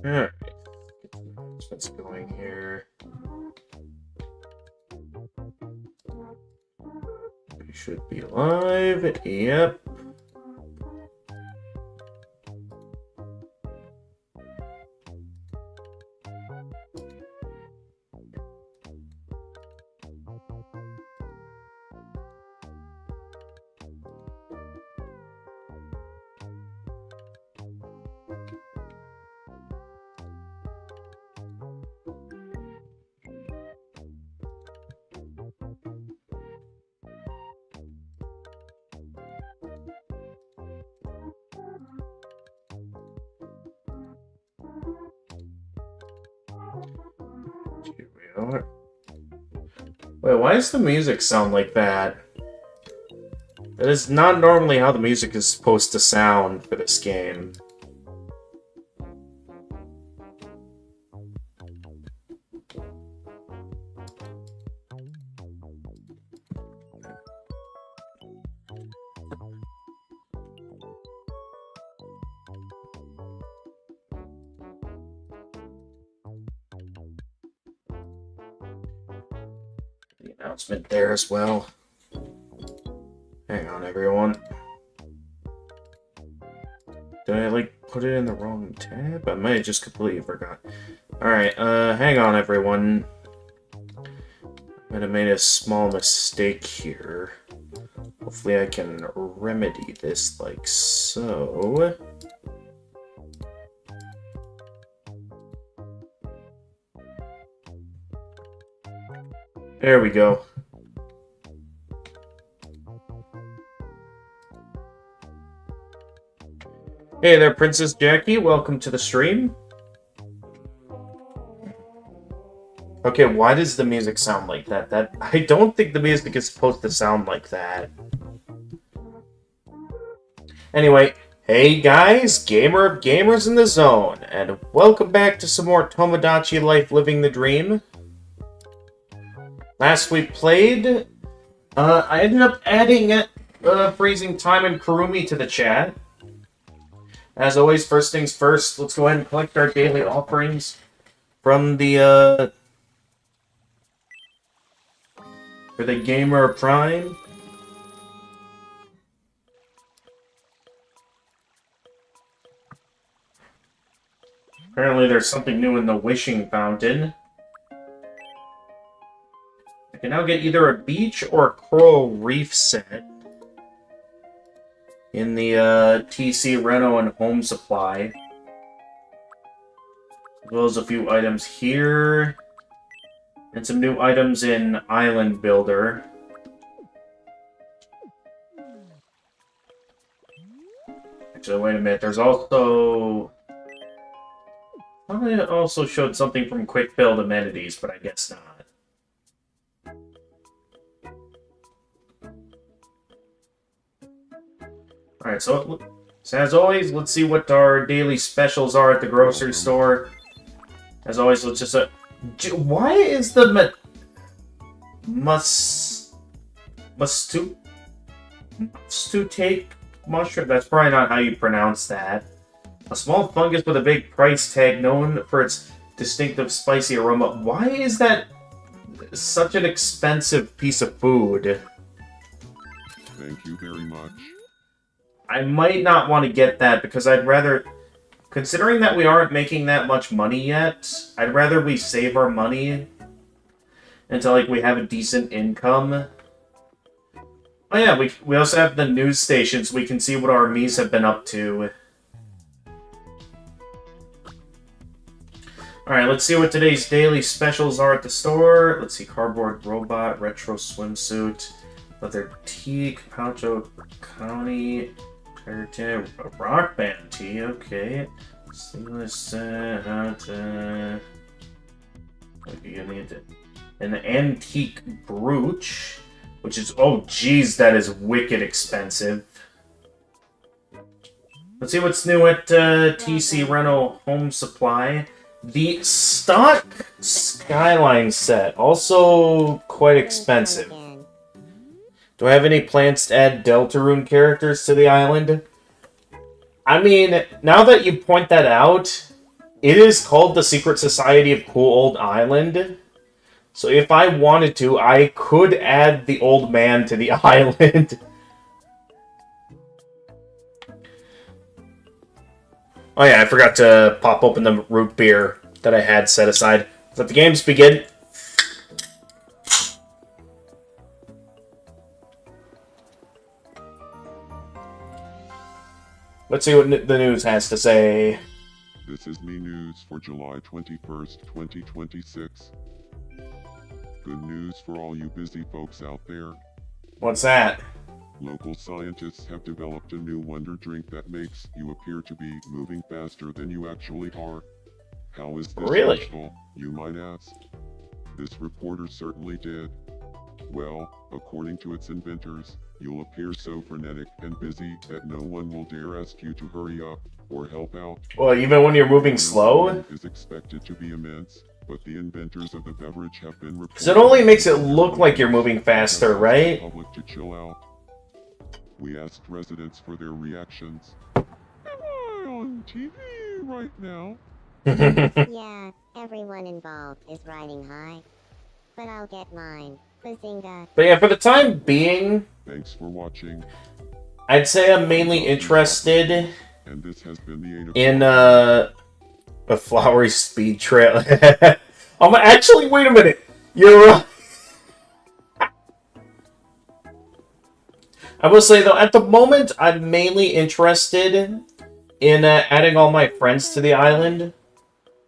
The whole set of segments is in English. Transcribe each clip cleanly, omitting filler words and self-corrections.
Alright. What's going here? We should be live. Yep. Here we are. Wait, why does the music sound like that? That is not normally how the music is supposed to sound for this game. The announcement there as well. Hang on, everyone. Did I, like, put it in the wrong tab? I might have just completely forgot. Alright, hang on, everyone. I might have made a small mistake here. Hopefully I can remedy this like so. There we go. Hey there, Princess Jackie. Welcome to the stream. Okay, why does the music sound like that? I don't think the music is supposed to sound like that. Anyway, hey guys, gamer of gamers in the zone, and welcome back to some more Tomodachi Life Living the Dream. Last we played, I ended up adding Freezing Time and Kurumi to the chat. As always, first things first, let's go ahead and collect our daily offerings from the, for the Gamer Prime. Apparently there's something new in the Wishing Fountain. I can now get either a beach or a coral reef set in the TC Reno and Home Supply. As well as a few items here. And some new items in Island Builder. Actually, wait a minute. There's also... I thought it also showed something from Quick Build Amenities, but I guess not. Alright, so as always, let's see what our daily specials are at the grocery store. As always, let's just... why is the must take mushroom? That's probably not how you pronounce that. A small fungus with a big price tag known for its distinctive spicy aroma. Why is that such an expensive piece of food? Thank you very much. I might not want to get that because I'd rather... Considering that we aren't making that much money yet, I'd rather we save our money until, like, we have a decent income. Oh yeah, we also have the news station so we can see what our Miis have been up to. Alright, let's see what today's daily specials are at the store. Let's see, cardboard robot, retro swimsuit, leather teak, Poucho County, a rock band tee, okay. Seamless, an antique brooch, which is, oh geez, that is wicked expensive. Let's see what's new at TC Reno Home Supply. The stock Skyline set, also quite expensive. Do I have any plans to add Deltarune characters to the island? I mean, now that you point that out, It is called the Secret Society of Cool Old Island. So if I wanted to, I could add the old man to the island. Oh yeah, I forgot to pop open the root beer that I had set aside. Let the games begin. Let's see what the news has to say. This is me news for July 21st, 2026. Good news for all you busy folks out there. What's that? Local scientists have developed a new wonder drink that makes you appear to be moving faster than you actually are. How is this Really? useful, you might ask? This reporter certainly did. Well, according to its inventors, you'll appear so frenetic and busy that no one will dare ask you to hurry up or help out. Well, even when you're moving slow? Is expected to be immense, but the inventors of the beverage have been reported. Because it only makes it look like you're moving faster, right? Public to chill out. We asked residents for their reactions. Am I on TV right now? Yeah, everyone involved is riding high. But I'll get mine. Bazinga. But yeah, for the time being, Thanks for watching. I'd say I'm mainly interested And this has been the 8 in a flowery speed trail. Actually, wait a minute. You're right. I will say though, at the moment, I'm mainly interested in adding all my friends to the island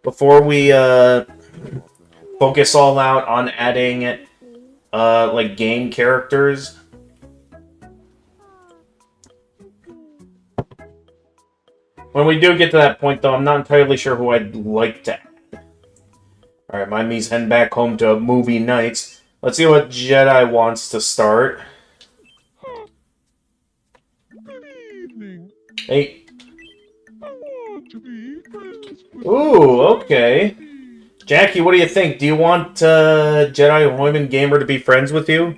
before we focus all out on adding like game characters. When we do get to that point, though, I'm not entirely sure who I'd like to add. Alright, my me's heading back home to movie nights. Let's see what Jedi wants to start. Good evening. Hey. I want to be friends with Ooh, okay. Jackie, what do you think? Do you want Jedi Hoyman Gamer to be friends with you?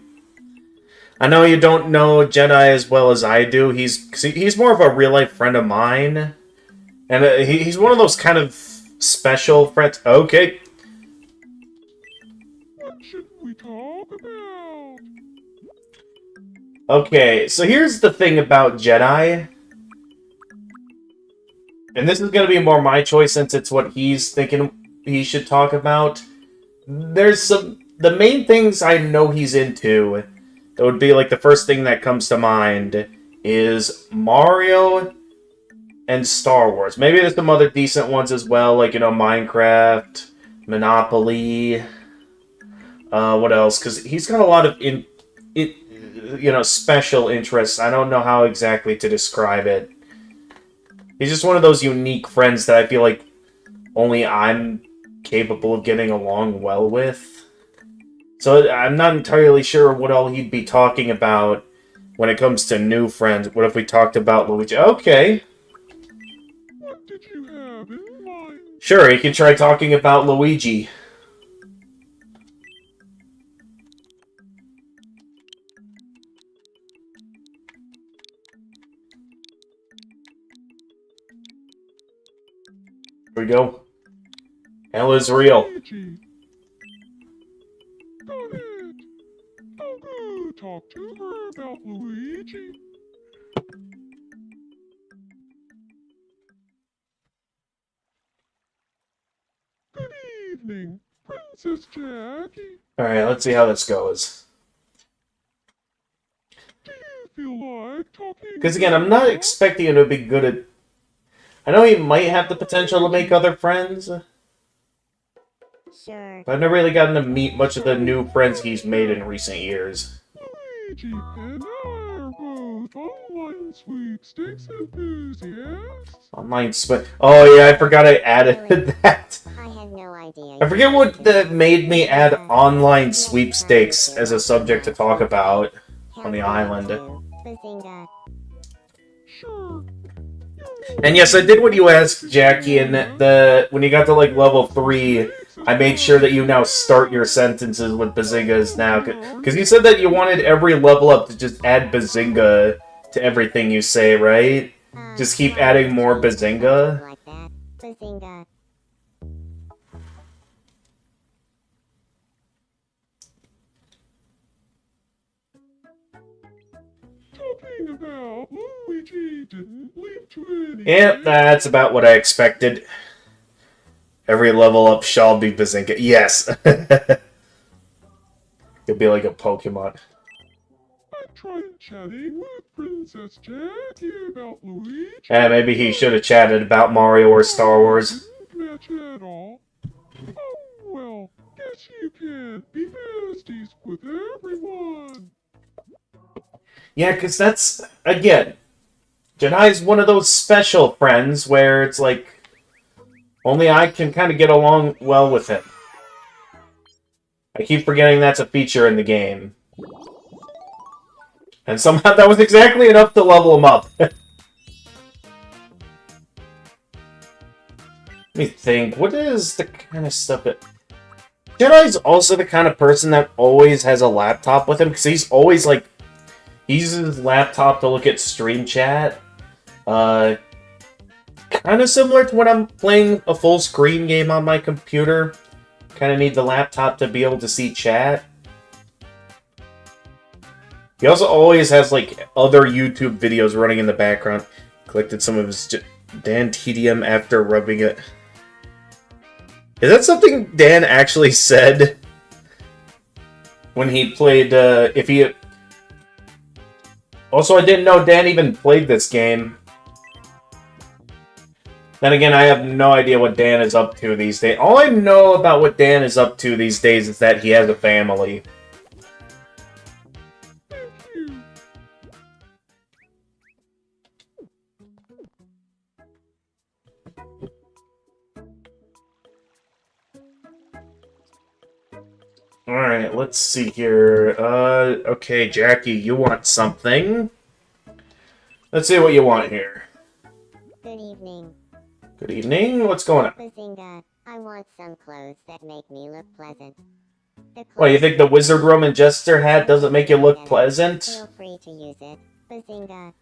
I know you don't know Jedi as well as I do. He's more of a real-life friend of mine. And he's one of those kind of special friends. Okay. What should we talk about? Okay, so here's the thing about Jedi. And this is going to be more my choice since it's what he's thinking he should talk about. The main things I know he's into, that would be like the first thing that comes to mind, is Mario and Star Wars. Maybe there's some other decent ones as well, like, Minecraft, Monopoly, what else? Because he's got a lot of special interests. I don't know how exactly to describe it. He's just one of those unique friends that I feel like only I'm capable of getting along well with. So I'm not entirely sure what all he'd be talking about when it comes to new friends. What if we talked about Luigi? Okay. What did you have in mind? Sure, he can try talking about Luigi. Here we go. Hell is real. Luigi. Go ahead. I'll go talk to her about Luigi. Good evening, Princess Jackie. Alright, let's see how this goes. Do you feel like talking? Because again, I'm not expecting him to be good at... I know he might have the potential to make other friends, Sure. but I've never really gotten to meet much of the new friends he's made in recent years. Luigi and I are both online sweepstakes enthusiasts. Oh yeah, I forgot I added that. I had no idea. I forget what made me add online sweepstakes as a subject to talk about on the island. Bazinga. Sure. And yes, I did what you asked, Jackie, and when you got to like level 3, I made sure that you now start your sentences with Bazingas now. Because you said that you wanted every level up to just add Bazinga to everything you say, right? Just keep adding more Bazinga. Like that. Bazinga. talking about? Luigi didn't leave 20. Yep, that's about what I expected. Every level up shall be Bazinga. Yes. It'll be like a Pokemon. I tried chatting with Princess Jackie about Luigi. Maybe he should have chatted about Mario or Star Wars. Didn't match at all. Oh, well, guess you can't be besties with everyone. Yeah, because that's, again, Janai's one of those special friends where it's like, only I can kind of get along well with him. I keep forgetting that's a feature in the game. And somehow that was exactly enough to level him up. Let me think, what is the kind of stuff that... Jedi's also the kind of person that always has a laptop with him, because he's always like... He uses his laptop to look at stream chat. Kind of similar to when I'm playing a full screen game on my computer. Kind of need the laptop to be able to see chat. He also always has like other YouTube videos running in the background. Collected some of his Dan TDM after rubbing it. Is that something Dan actually said when he played? If he also, I didn't know Dan even played this game. Then again, I have no idea what Dan is up to these days. All I know about what Dan is up to these days is that he has a family. Alright, let's see here. Okay, Jackie, you want something? Let's see what you want here. Good evening. Good evening. What's going on? Bazinga, I want some clothes that make me look pleasant. What, you think the Wizard Room and Jester hat doesn't make you look pleasant? Feel free to use it. Bazinga.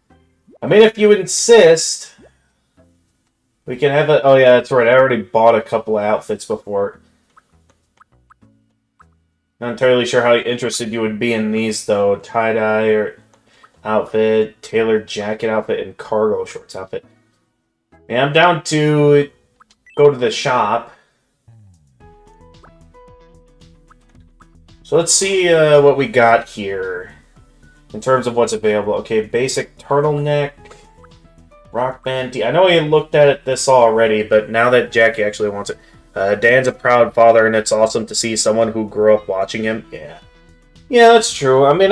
I mean, if you insist, we can have it. Oh yeah, that's right. I already bought a couple of outfits before. Not entirely sure how interested you would be in these, though. Tie-dye or outfit, tailored jacket outfit, and cargo shorts outfit. Yeah, I'm down to go to the shop. So let's see what we got here in terms of what's available. Okay, basic turtleneck, rock band tee. I know we looked at this already, but now that Jackie actually wants it. Dan's a proud father, and it's awesome to see someone who grew up watching him. Yeah. Yeah, that's true. I mean,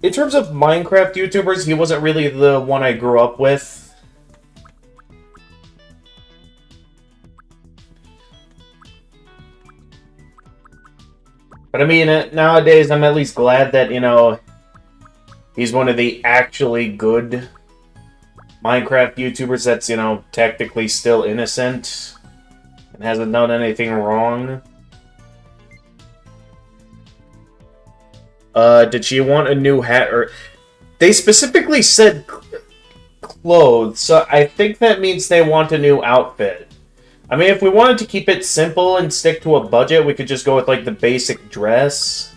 in terms of Minecraft YouTubers, he wasn't really the one I grew up with. But I mean, nowadays, I'm at least glad that, you know, he's one of the actually good Minecraft YouTubers that's, you know, technically still innocent. Hasn't done anything wrong. Did she want a new hat? Or they specifically said clothes, so I think that means they want a new outfit. I mean, if we wanted to keep it simple and stick to a budget, we could just go with, like, the basic dress.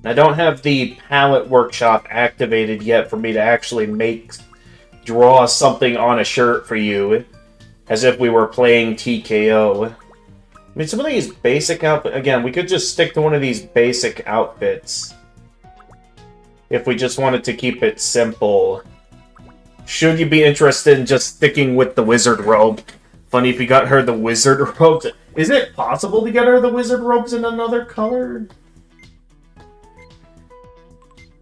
I don't have the palette workshop activated yet for me to actually draw something on a shirt for you, as if we were playing TKO. I mean, some of these basic outfits, again, we could just stick to one of these basic outfits. If we just wanted to keep it simple. Should you be interested in just sticking with the wizard robe? Funny if you got her the wizard robes. Is it possible to get her the wizard robes in another color?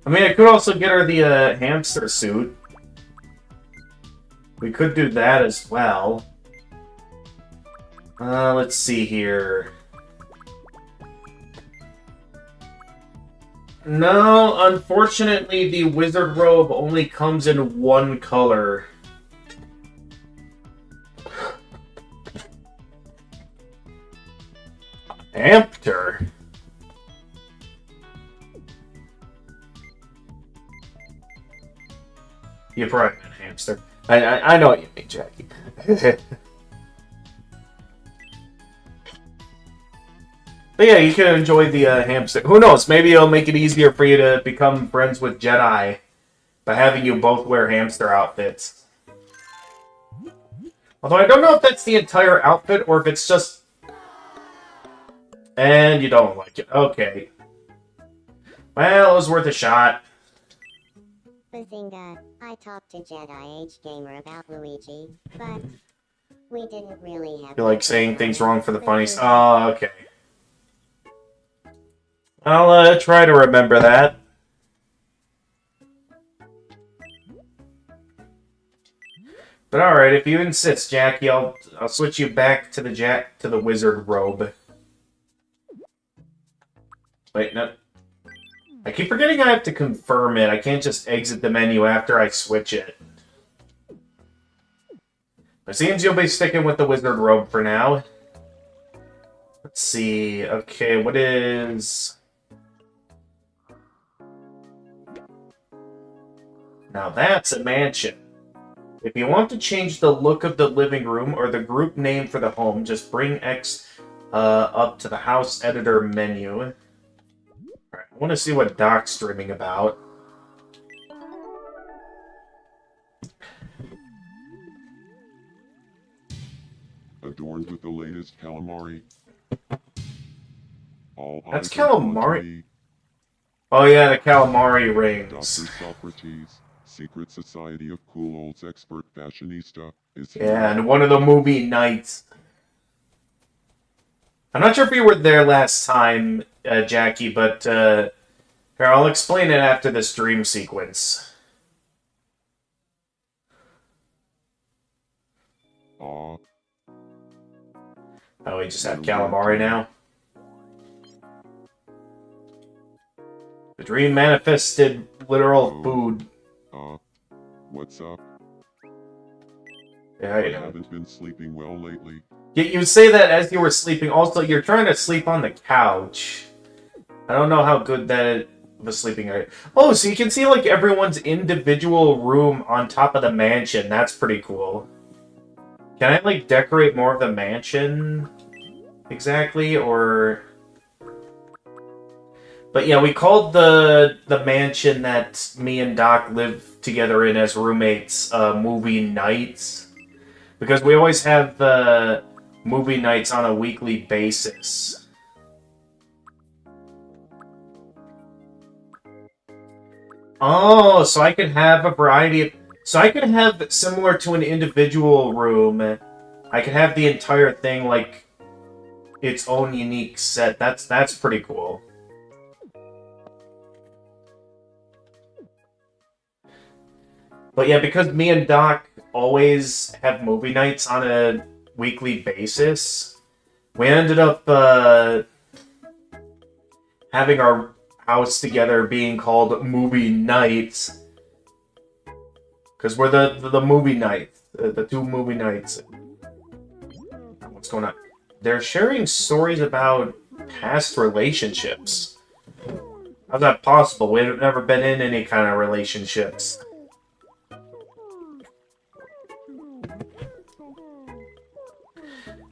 I mean, I could also get her the hamster suit. We could do that as well. Let's see here. No, unfortunately, the wizard robe only comes in one color. Hamster? You probably meant hamster. I know what you mean, Jackie. But yeah, you can enjoy the hamster. Who knows? Maybe it'll make it easier for you to become friends with Jedi by having you both wear hamster outfits. Although I don't know if that's the entire outfit or if it's just... And you don't like it. Okay. Well, it was worth a shot. Bazinga, I talked to Jedi Age Gamer about Luigi, but we didn't really have... You like saying things wrong for the funnies? Oh, okay. I'll try to remember that. But alright, if you insist, Jackie, I'll switch you back to the wizard robe. Wait, no. I keep forgetting I have to confirm it. I can't just exit the menu after I switch it. It seems you'll be sticking with the wizard robe for now. Let's see. Okay, what is... Now that's a mansion. If you want to change the look of the living room or the group name for the home, just bring X up to the house editor menu. Alright, I want to see what Doc's dreaming about. Adorned with the latest calamari. All That's eyes are on calamari? me. Oh yeah, the calamari Dr. rings. Socrates, Secret Society of Cool Olds Expert Fashionista, is here. Yeah, and one of the movie nights. I'm not sure if you were there last time, Jackie, but here, I'll explain it after this dream sequence. Aw, Oh, we just have calamari now. The dream manifested literal food. what's up? Yeah, I yeah. haven't been sleeping well lately. You say that as you were sleeping. Also, you're trying to sleep on the couch. I don't know how good that was sleeping area. Oh, so you can see like everyone's individual room on top of the mansion. That's pretty cool. Can I like decorate more of the mansion? Exactly, or... But yeah, we called the mansion that me and Doc live together in as roommates movie nights. Because we always have movie nights on a weekly basis. Oh, so I could have a variety of... So I could have, similar to an individual room, I could have the entire thing, like, its own unique set. That's pretty cool. But yeah, because me and Doc always have movie nights on a weekly basis, we ended up having our house together being called Movie Nights. Because we're the movie nights, the two movie nights. What's going on? They're sharing stories about past relationships. How's that possible? We've never been in any kind of relationships.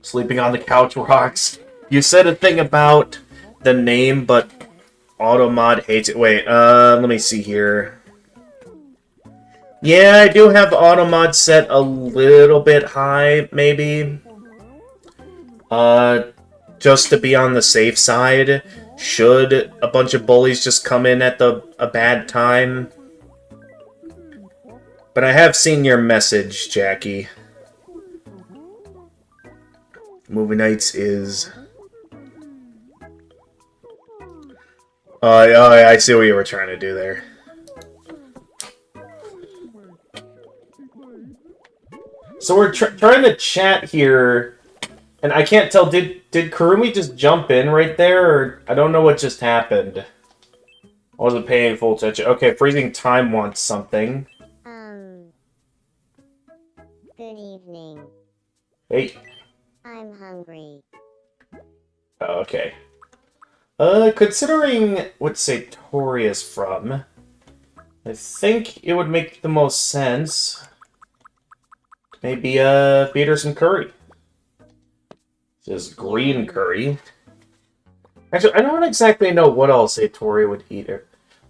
Sleeping on the couch rocks. You said a thing about the name, but Automod hates it. Wait, let me see here. Yeah, I do have Automod set a little bit high, maybe. Just to be on the safe side. Should a bunch of bullies just come in at a bad time. But I have seen your message, Jackie. Movie Nights is... Oh, I see what you were trying to do there. So we're trying to chat here, and I can't tell, did Kurumi just jump in right there, or I don't know what just happened. I wasn't paying full attention. Okay, Freezing Time wants something. Good evening. Hey. I'm hungry. Oh, okay. Considering what Satori is from, I think it would make the most sense. Maybe, feed her some curry. This is green curry. Actually, I don't exactly know what else Satori would eat.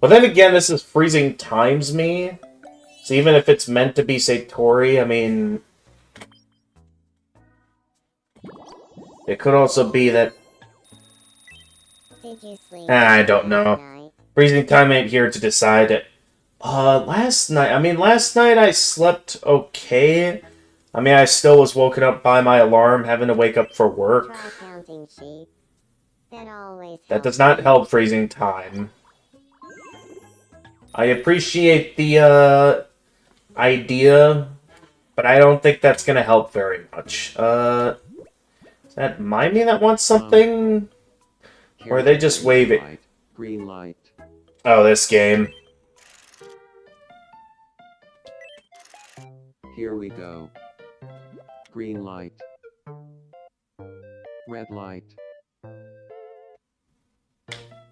But then again, this is freezing times me. So even if it's meant to be Satori, I mean... It could also be that... Did you sleep? I don't know. Night? Freezing time ain't here to decide it. Last night I slept okay. I mean, I still was woken up by my alarm, having to wake up for work. Try counting sheep. That always That does helps not help freezing time. I appreciate the, idea, but I don't think that's gonna help very much. Is that Mimey that wants something? Or are they just waving? Green light. Oh, this game. Here we go. Green light. Red light.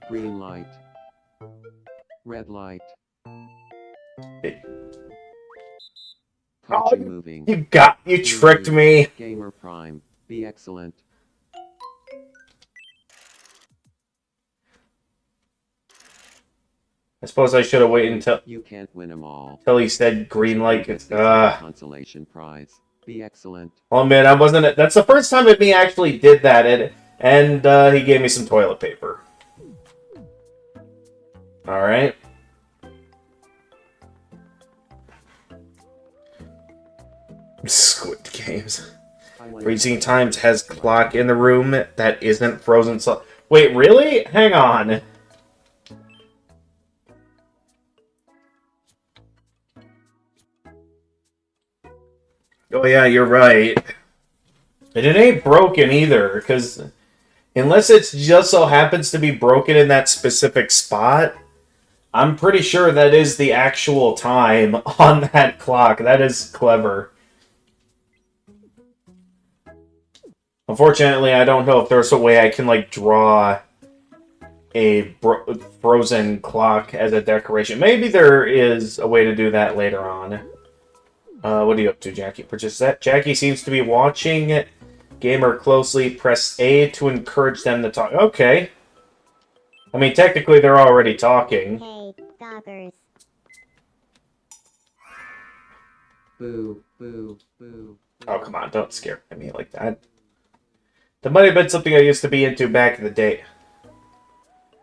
Green light. Red light. Caught you moving. You tricked me. Gamer Prime. Be excellent. I suppose I should have waited until You can't win them all. he said green light. Consolation prize. Be excellent. Oh man, I wasn't. That's the first time that me actually did that, and he gave me some toilet paper. All right. Squid Games. Freezing Times has clock in the room that isn't frozen. Wait, really? Hang on. Oh yeah, you're right. And it ain't broken either, because unless it just so happens to be broken in that specific spot, I'm pretty sure that is the actual time on that clock. That is clever. Unfortunately, I don't know if there's a way I can, like, draw a frozen clock as a decoration. Maybe there is a way to do that later on. What are you up to, Jackie? Purchase that. Jackie seems to be watching Gamer closely. Press A to encourage them to talk. Okay. I mean, technically, they're already talking. Hey, doggers. Boo, boo, boo. Oh, come on. Don't scare me like that. That might have been something I used to be into back in the day.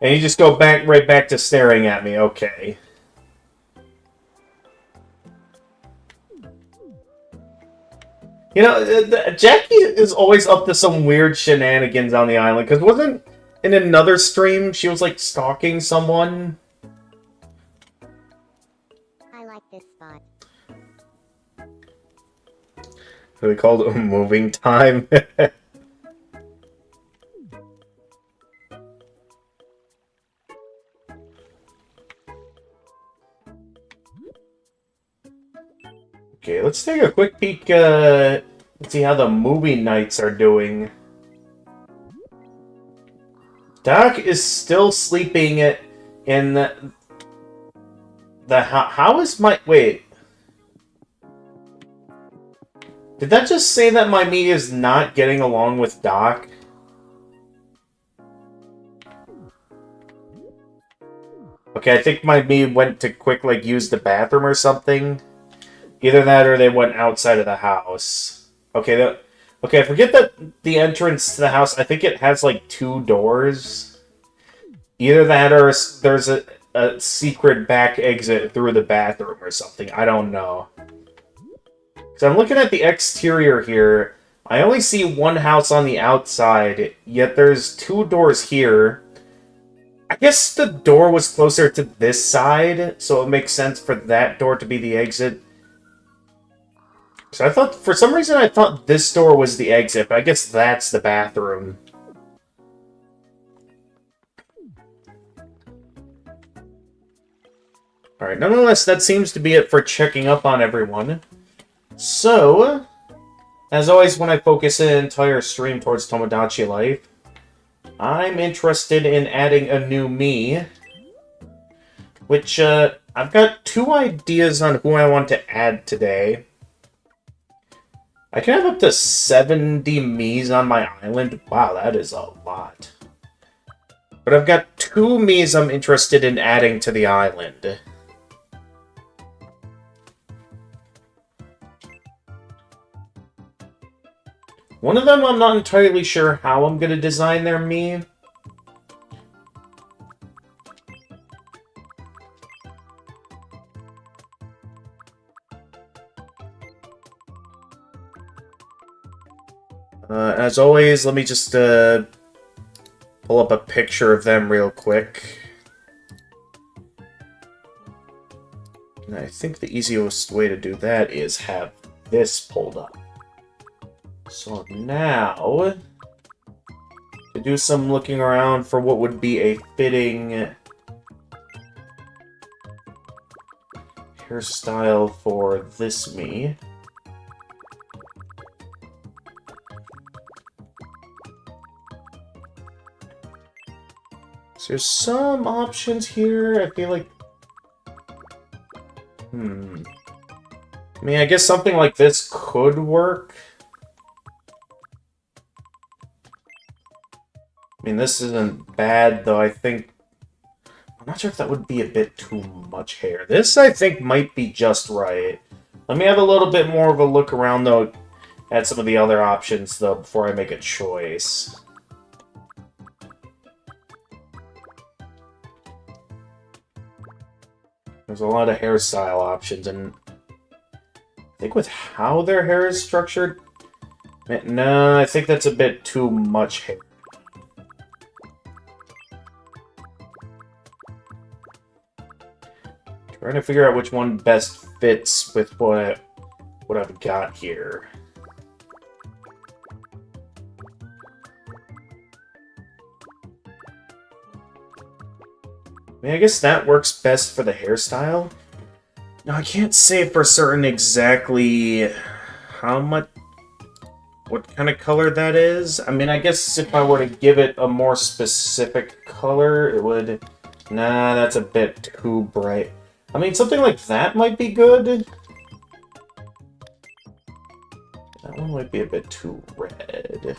And you just go right back to staring at me. Okay. You know, Jackie is always up to some weird shenanigans on the island. Because wasn't in another stream she was, like, stalking someone? I like this spot. So we called it moving time. Okay, let's take a quick peek, let's see how the movie nights are doing. Doc is still sleeping in the how is my... Wait. Did that just say that my me is not getting along with Doc? Okay, I think my me went to quick, like, use the bathroom or something. Either that or they went outside of the house. Okay, okay, I forget that the entrance to the house, I think it has, like, 2 doors. Either that or there's a secret back exit through the bathroom or something. I don't know. So I'm looking at the exterior here. I only see one house on the outside, yet there's 2 doors here. I guess the door was closer to this side, so it makes sense for that door to be the exit. So I thought, for some reason, I thought this door was the exit, but I guess that's the bathroom. Alright, nonetheless, that seems to be it for checking up on everyone. So, as always, when I focus an entire stream towards Tomodachi life, I'm interested in adding a new me, which, I've got 2 ideas on who I want to add today. I can have up to 70 Miis on my island. Wow, that is a lot. But I've got 2 Miis I'm interested in adding to the island. One of them I'm not entirely sure how I'm going to design their Mii. As always, let me just pull up a picture of them real quick. And I think the easiest way to do that is have this pulled up. So now, to do some looking around for what would be a fitting hairstyle for this Mii. So there's some options here. I feel like... I mean, I guess something like this could work. I mean, this isn't bad, though. I think... I'm not sure if that would be a bit too much hair. This, I think, might be just right. Let me have a little bit more of a look around, though, at some of the other options, though, before I make a choice. There's a lot of hairstyle options, and I think with how their hair is structured... No, I think that's a bit too much hair. Trying to figure out which one best fits with what I've got here. I mean, I guess that works best for the hairstyle. Now, I can't say for certain exactly how much... what kind of color that is. I mean, I guess if I were to give it a more specific color, it would... Nah, that's a bit too bright. I mean, something like that might be good. That one might be a bit too red.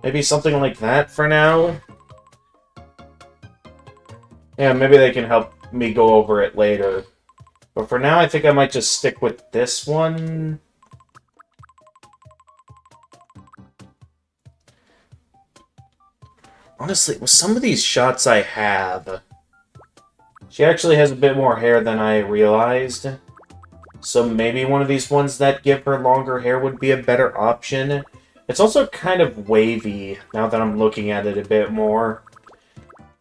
Maybe something like that for now. Yeah, maybe they can help me go over it later. But for now, I think I might just stick with this one. Honestly, with some of these shots I have... She actually has a bit more hair than I realized. So maybe one of these ones that give her longer hair would be a better option. It's also kind of wavy, now that I'm looking at it a bit more.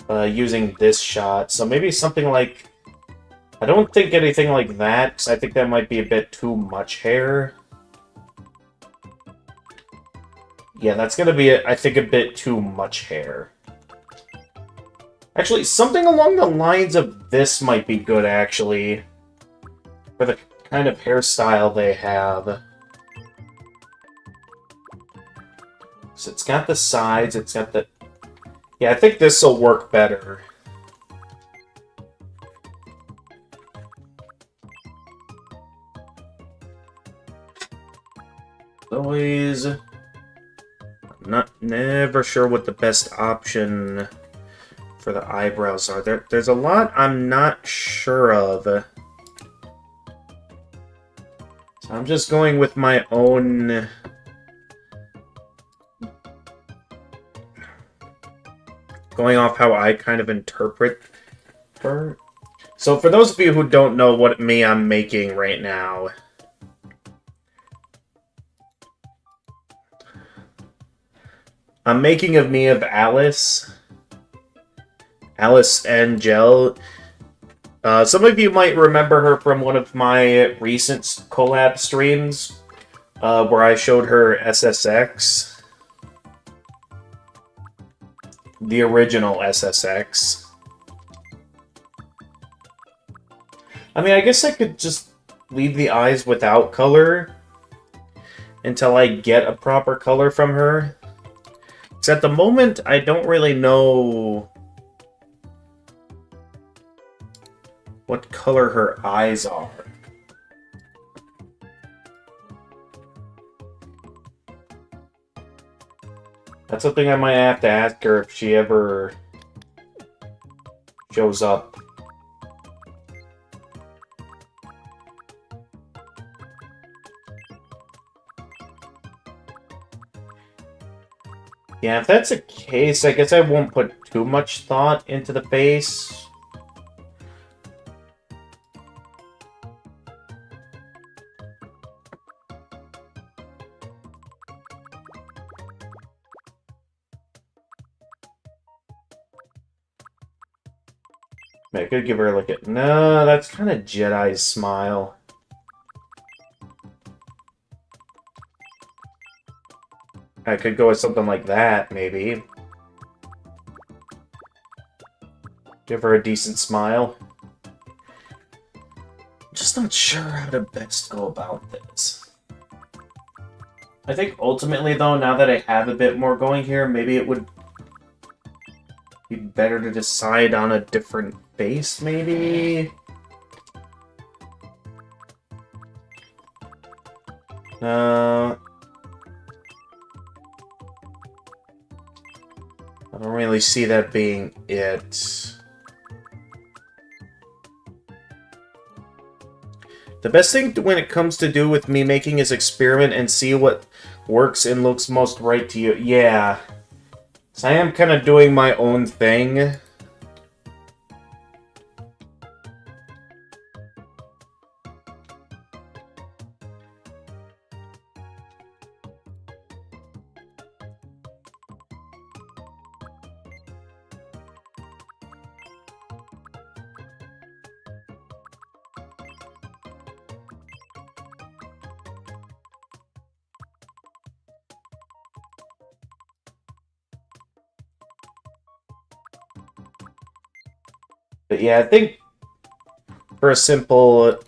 Using this shot. So maybe something like... I don't think anything like that, because I think that might be a bit too much hair. Yeah, that's going to be, I think, a bit too much hair. Actually, something along the lines of this might be good, actually. For the kind of hairstyle they have. So it's got the sides, it's got the... Yeah, I think this will work better. Always... Never sure what the best option for the eyebrows are. There's a lot I'm not sure of. So I'm just going with my own... Going off how I kind of interpret her. So for those of you who don't know what Mii I'm making right now... I'm making a Mii of Alice. Alice Angel. Some of you might remember her from one of my recent collab streams, where I showed her SSX. The original SSX. I mean, I guess I could just leave the eyes without color until I get a proper color from her. Because at the moment, I don't really know what color her eyes are. That's something I might have to ask her if she ever shows up. Yeah, if that's the case, I guess I won't put too much thought into the face. I could give her like a... No, that's kind of Jedi's smile. I could go with something like that, maybe. Give her a decent smile. Just not sure how to best go about this. I think ultimately, though, now that I have a bit more going here, maybe it would be better to decide on a different face, maybe? I don't really see that being it. The best thing when it comes to do with me making is experiment and see what works and looks most right to you. Yeah. So I am kind of doing my own thing. But yeah, I think for a simple...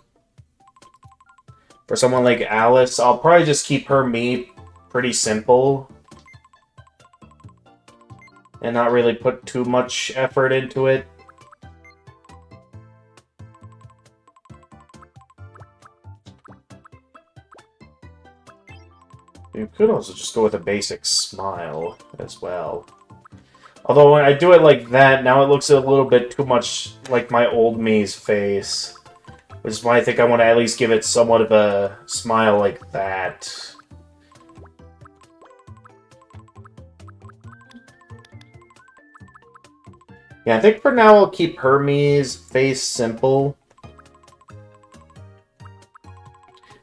For someone like Alice, I'll probably just keep her me pretty simple. And not really put too much effort into it. You could also just go with a basic smile as well. Although when I do it like that, now it looks a little bit too much like my old me's face. Which is why I think I want to at least give it somewhat of a smile like that. Yeah, I think for now I'll keep Hermes' face simple.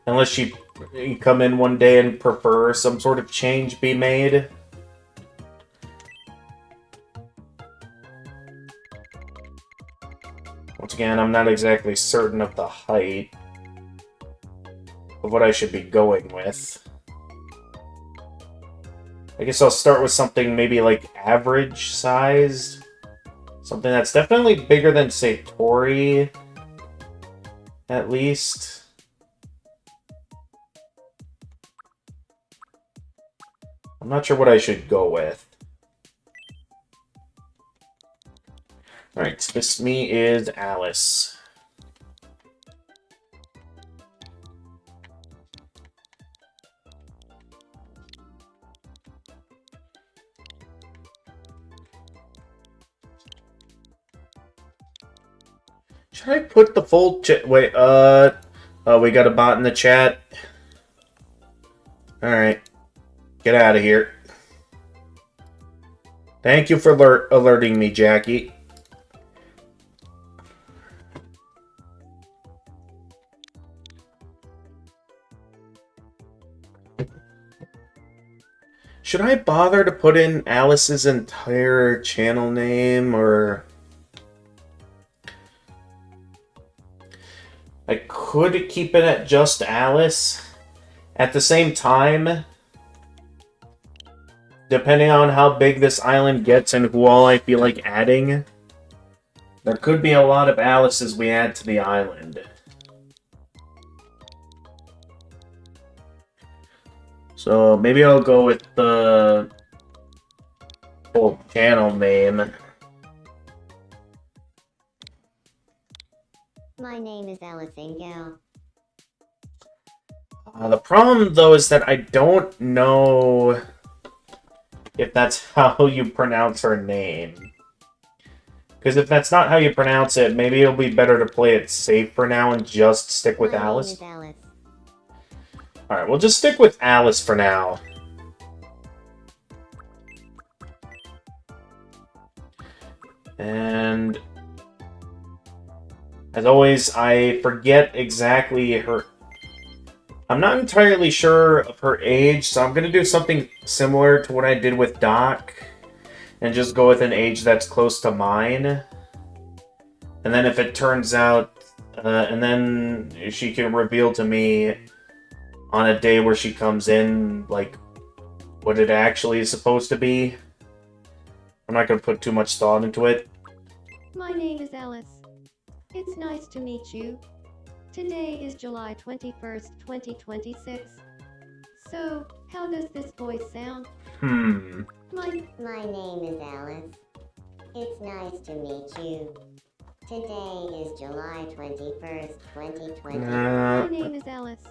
Unless you come in one day and prefer some sort of change be made. Once again, I'm not exactly certain of the height of what I should be going with. I guess I'll start with something maybe like average sized. Something that's definitely bigger than, say, Tori. At least. I'm not sure what I should go with. Alright, this me is Alice. Should I put the full chat? Wait, we got a bot in the chat. Alright. Get out of here. Thank you for alerting me, Jackie. Should I bother to put in Alice's entire channel name, or... I could keep it at just Alice. At the same time, depending on how big this island gets and who all I feel like adding, there could be a lot of Alices we add to the island. So maybe I'll go with the full channel name. My name is Alice Engel. The problem, though, is that I don't know if that's how you pronounce her name. Because if that's not how you pronounce it, maybe it'll be better to play it safe for now and just stick with My name Alice. is Alice. Alright, we'll just stick with Alice for now. And as always, I forget exactly her... I'm not entirely sure of her age, so I'm going to do something similar to what I did with Doc. And just go with an age that's close to mine. And then if it turns out... and then she can reveal to me on a day where she comes in, like, what it actually is supposed to be. I'm not going to put too much thought into it. My name is Alice. It's nice to meet you. Today is July 21st, 2026. So, how does this voice sound? My name is Alice. It's nice to meet you. Today is July 21st, 2020. My name is Alice.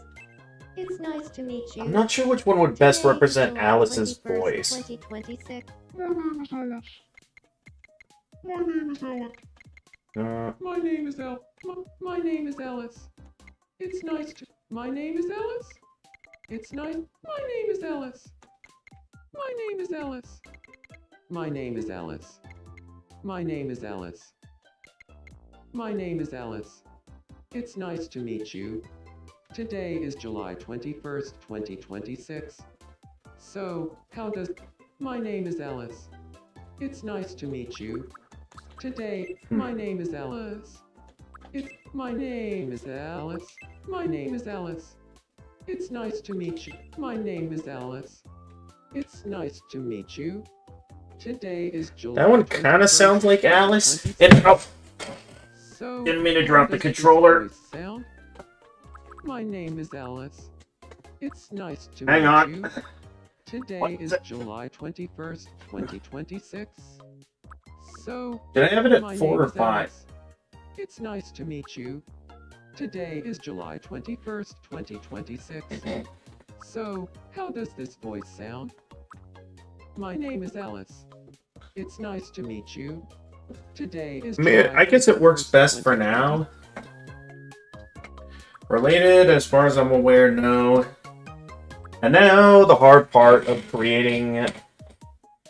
It's nice to meet you. I'm not sure which one would best Today is represent July Alice's 21st, voice. 2026. My name is Alice. My name is Alice. My name is Al. My name is Alice. It's nice to. My name is Alice. It's nice. My name is Alice. My name is Alice. My name is Alice. My name is Alice. My name is Alice. It's nice to meet you. Today is July 21st, 2026. So, how does... My name is Alice. It's nice to meet you. Today, my name is Alice. My name is Alice. My name is Alice. It's nice to meet you. My name is Alice. It's nice to meet you. Today is July. That one kind of 21st, sounds like Alice. 2026. So, Didn't mean to how drop the does this controller. voice sound? My name is Alice. It's nice to Hang meet on. you. Today What is is it? July 21st, 2026. So, Did I have it my at 4 name or is 5? Alice. It's nice to meet you. Today is July 21st, 2026. So, how does this voice sound? My name is Alice. It's nice to meet you. Today is July I guess it works 21st, best for now. Related, as far as I'm aware, no. And now, the hard part of creating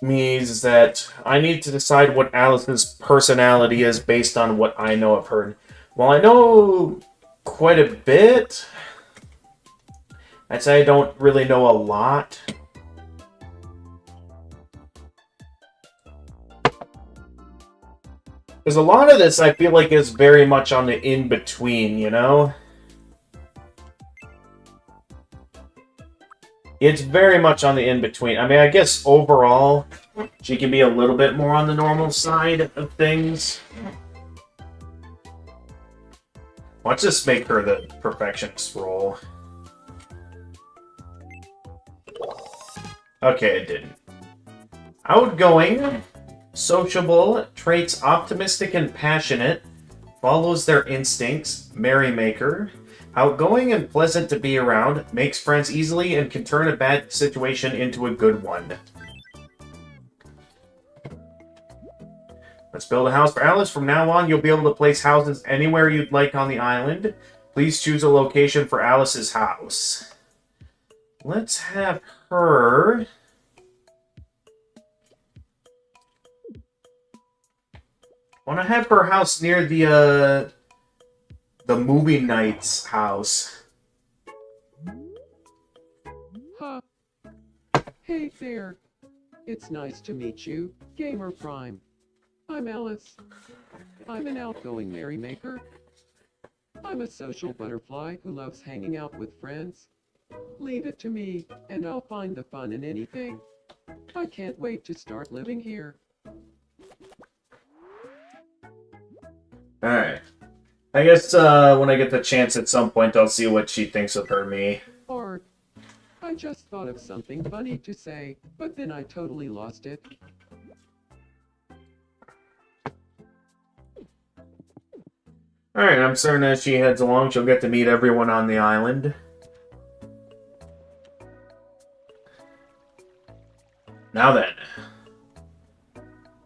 me is that I need to decide what Alice's personality is based on what I know of her. While I know quite a bit, I'd say I don't really know a lot. Because a lot of this I feel like is very much on the in-between, you know? It's very much on the in-between. I mean, I guess overall, she can be a little bit more on the normal side of things. Let's just make her the perfectionist role. Okay, it didn't. Outgoing, sociable, traits optimistic and passionate, follows their instincts, merrymaker, outgoing and pleasant to be around, makes friends easily and can turn a bad situation into a good one. Let's build a house for Alice. From now on, you'll be able to place houses anywhere you'd like on the island. Please choose a location for Alice's house. Let's have her... I want to have her house near the movie night's house. Huh. Hey there. It's nice to meet you, Gamer Prime. I'm Alice. I'm an outgoing merrymaker. I'm a social butterfly who loves hanging out with friends. Leave it to me, and I'll find the fun in anything. I can't wait to start living here. Alright. I guess when I get the chance at some point, I'll see what she thinks of her me. Or, I just thought of something funny to say, but then I totally lost it. Alright, I'm certain as she heads along, she'll get to meet everyone on the island. Now then.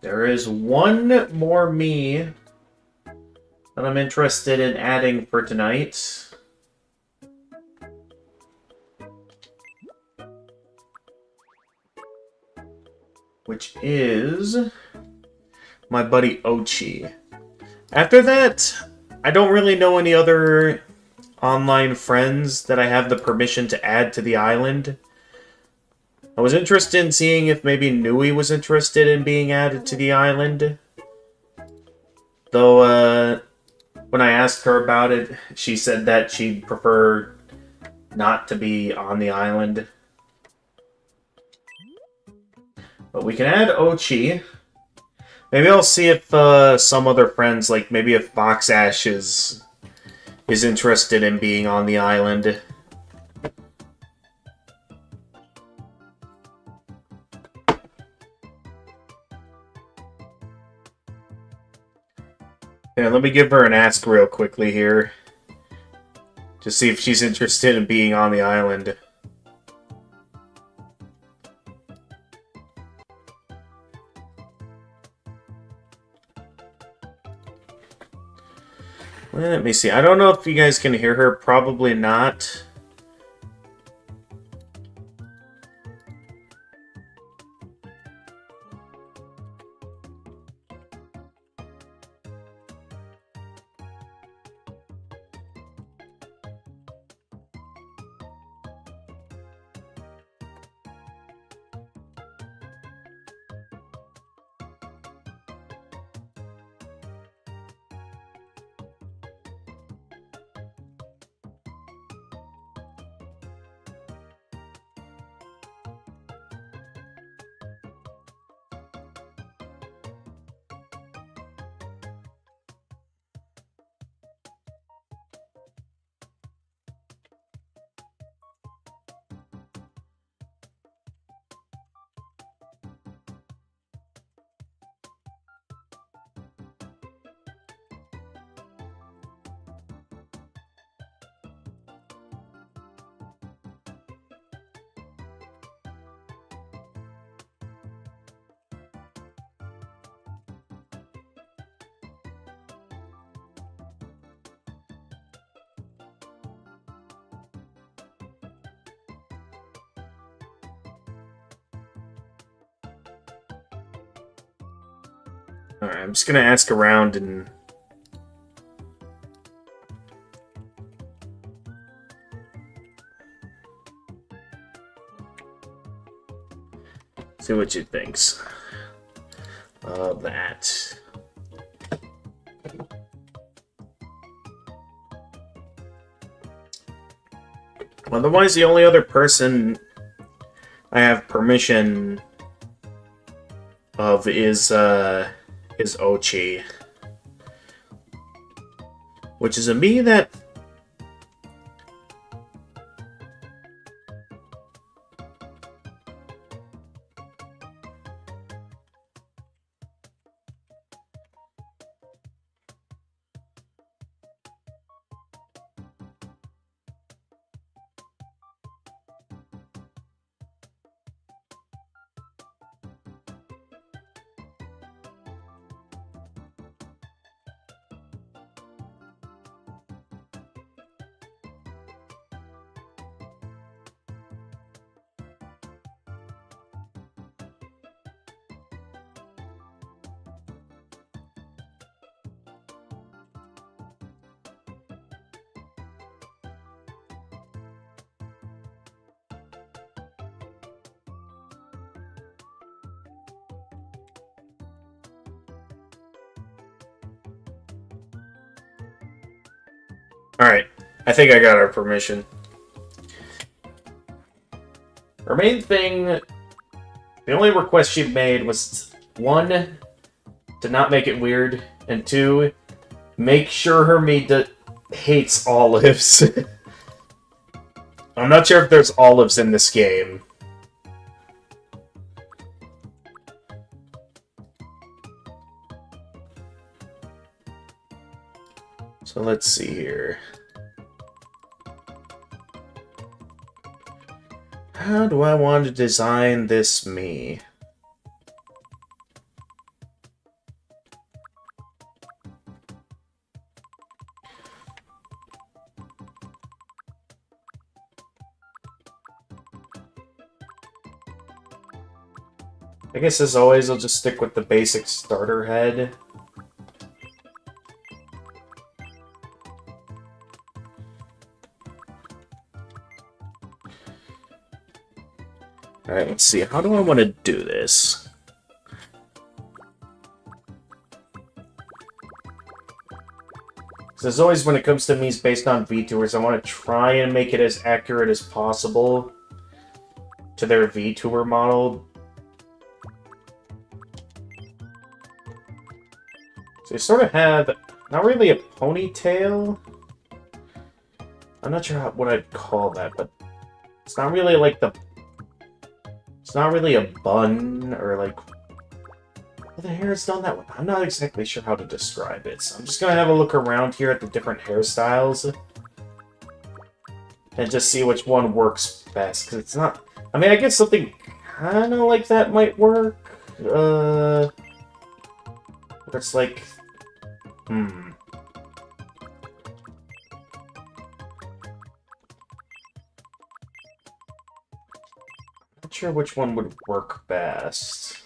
There is one more me that I'm interested in adding for tonight. Which is my buddy Ochi. After that, I don't really know any other online friends that I have the permission to add to the island. I was interested in seeing if maybe Nui was interested in being added to the island. Though, when I asked her about it, she said that she'd prefer not to be on the island. But we can add Ochi. Maybe I'll see if some other friends, like maybe if Fox Ash is interested in being on the island. Yeah, let me give her an ask real quickly here. To see if she's interested in being on the island. Let me see. I don't know if you guys can hear her. Probably not. Alright, I'm just gonna ask around and... see what she thinks of that. Otherwise, the only other person I have permission of is Ochi. Which is a me that... Alright, I think I got our permission. Her main thing, the only request she made was, 1, to not make it weird, and 2, make sure her meat hates olives. I'm not sure if there's olives in this game. So let's see here. How do I want to design this me? I guess as always, I'll just stick with the basic starter head. Alright, let's see. How do I want to do this? Because as always, when it comes to me's based on VTubers, I want to try and make it as accurate as possible to their VTuber model. So they sort of have, not really a ponytail. I'm not sure what I'd call that, but it's not really like the... It's not really a bun, or like... Well, the hair is done that way. I'm not exactly sure how to describe it, so I'm just gonna have a look around here at the different hairstyles. And just see which one works best, because it's not... I mean, I guess something kind of like that might work. Where it's like... Not sure which one would work best.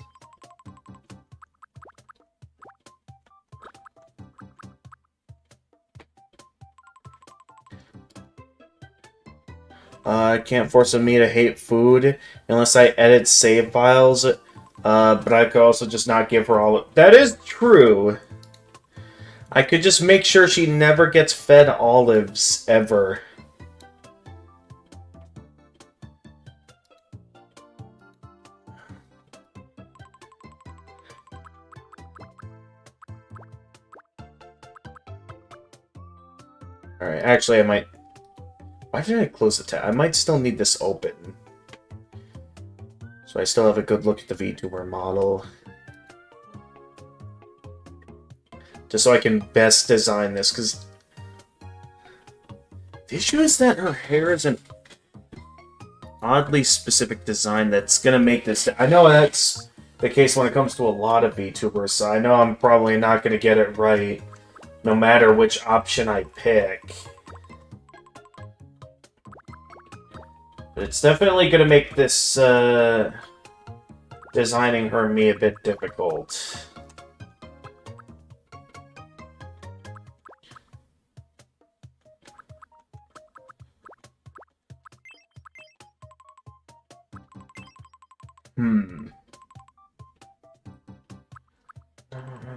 I can't force me to hate food unless I edit save files. But I could also just not give her all... That is true! I could just make sure she never gets fed olives, ever. Alright, actually I might... Why did I close the tab? I might still need this open. So I still have a good look at the VTuber model. Just so I can best design this, because... The issue is that her hair is an oddly specific design that's gonna make this... I know that's the case when it comes to a lot of VTubers, so I know I'm probably not gonna get it right, no matter which option I pick. But it's definitely gonna make this, designing her and me a bit difficult.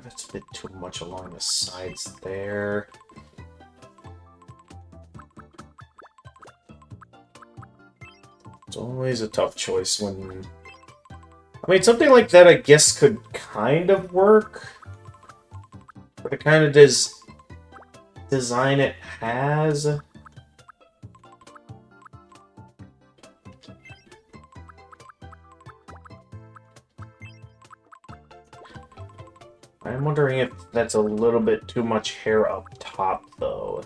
That's a bit too much along the sides there. It's always a tough choice when... I mean, something like that I guess could kind of work. But the kind of design it has... I'm wondering if that's a little bit too much hair up top, though.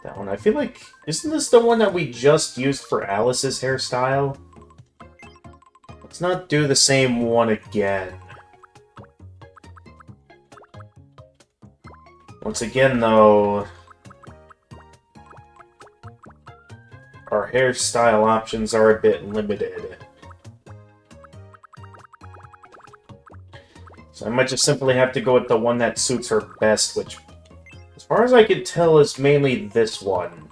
That one, I feel like... Isn't this the one that we just used for Alice's hairstyle? Let's not do the same one again. Once again, though... Our hairstyle options are a bit limited. So I might just simply have to go with the one that suits her best, which, as far as I can tell, is mainly this one.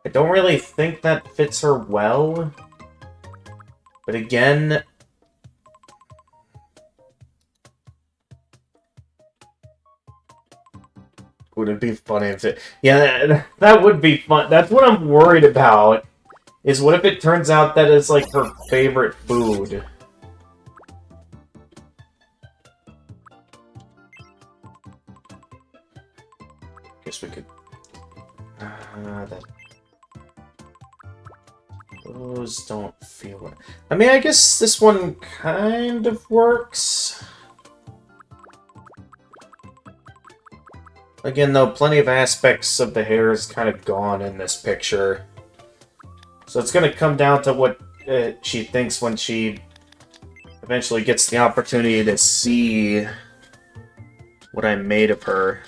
I don't really think that fits her well. But again... Would it be funny if it... Yeah, that would be fun. That's what I'm worried about. Is what if it turns out that it's like her favorite food? Guess we could... Those don't feel... I mean, I guess this one kind of works. Again, though, plenty of aspects of the hair is kind of gone in this picture. So it's going to come down to what she thinks when she eventually gets the opportunity to see what I made of her.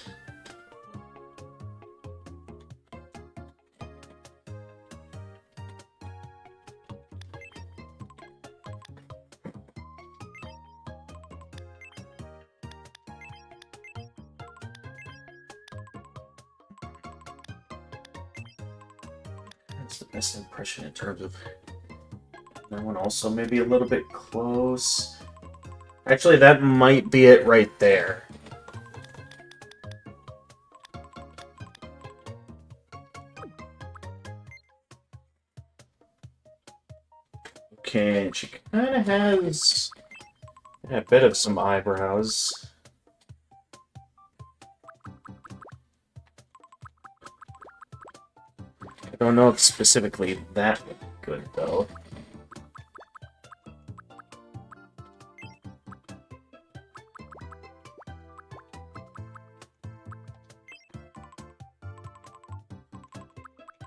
That's the best impression in terms of... That one also maybe a little bit close. Actually, that might be it right there. Okay, and she kind of has a bit of some eyebrows. I don't know if specifically that would be good, though.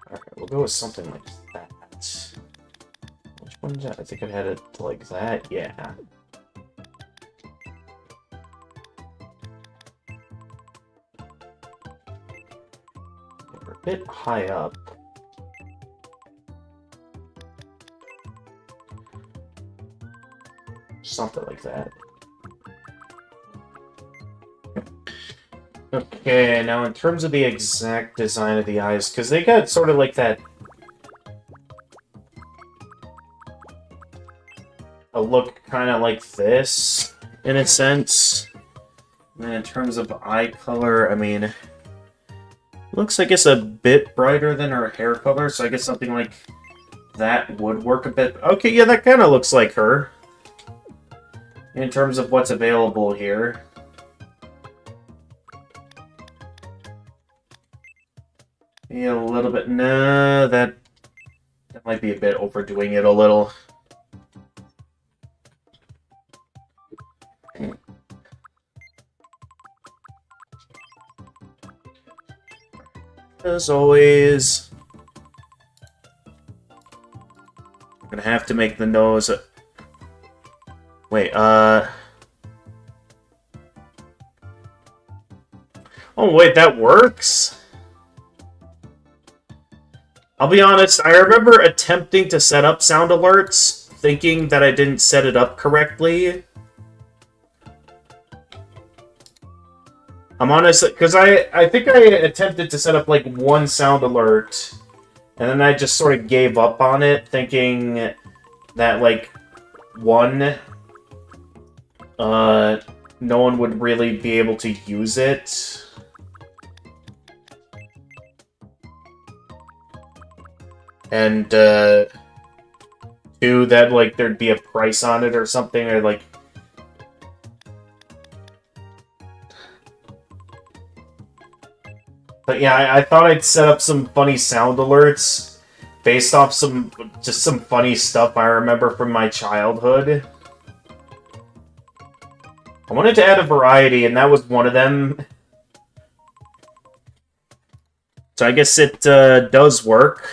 Alright, we'll go with something like that. Which one's that? I think I had it like that, yeah. We're a bit high up. Something like that. Okay, now in terms of the exact design of the eyes, because they got sort of like that... a look kind of like this, in a sense. And then in terms of eye color, I mean... looks, I guess, a bit brighter than her hair color, so I guess something like that would work a bit... Okay, yeah, that kind of looks like her. In terms of what's available here. Yeah, a little bit... Nah, that might be a bit overdoing it a little. As always, I'm gonna have to make the nose... Wait, Oh, wait, that works? I'll be honest, I remember attempting to set up sound alerts, thinking that I didn't set it up correctly. I'm honest, because I think I attempted to set up, like, one sound alert, and then I just sort of gave up on it, thinking that, like, one... no one would really be able to use it. And, two, that, like, there'd be a price on it or something, or, like... But yeah, I thought I'd set up some funny sound alerts based off just some funny stuff I remember from my childhood. I wanted to add a variety, and that was one of them. So I guess it does work.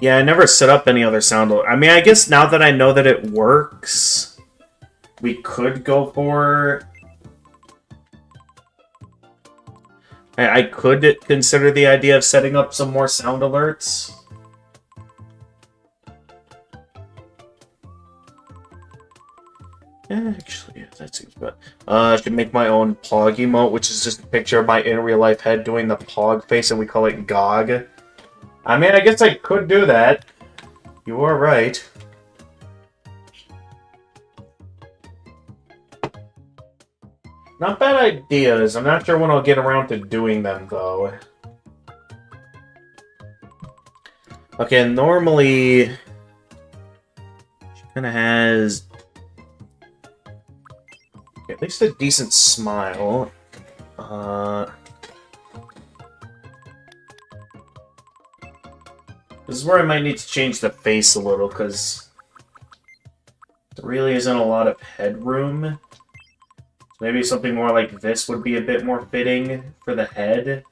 Yeah, I never set up any other sound alert. I mean, I guess now that I know that it works, we could go for... I could consider the idea of setting up some more sound alerts. Yeah, actually, that seems bad. I should make my own Pog emote, which is just a picture of my in real life head doing the Pog face, and we call it GOG. I mean, I guess I could do that. You are right. Not bad ideas. I'm not sure when I'll get around to doing them, though. Okay, normally... she kind of has... okay, at least a decent smile. This is where I might need to change the face a little, because there really isn't a lot of headroom. Maybe something more like this would be a bit more fitting for the head.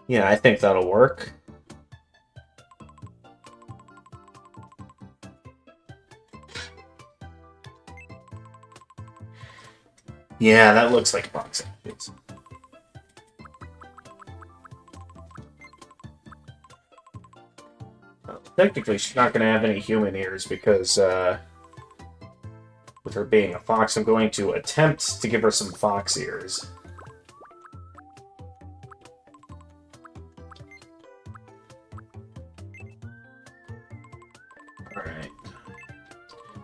Yeah, I think that'll work. Yeah, that looks like fox ashes. Technically, she's not going to have any human ears because, with her being a fox, I'm going to attempt to give her some fox ears. Alright.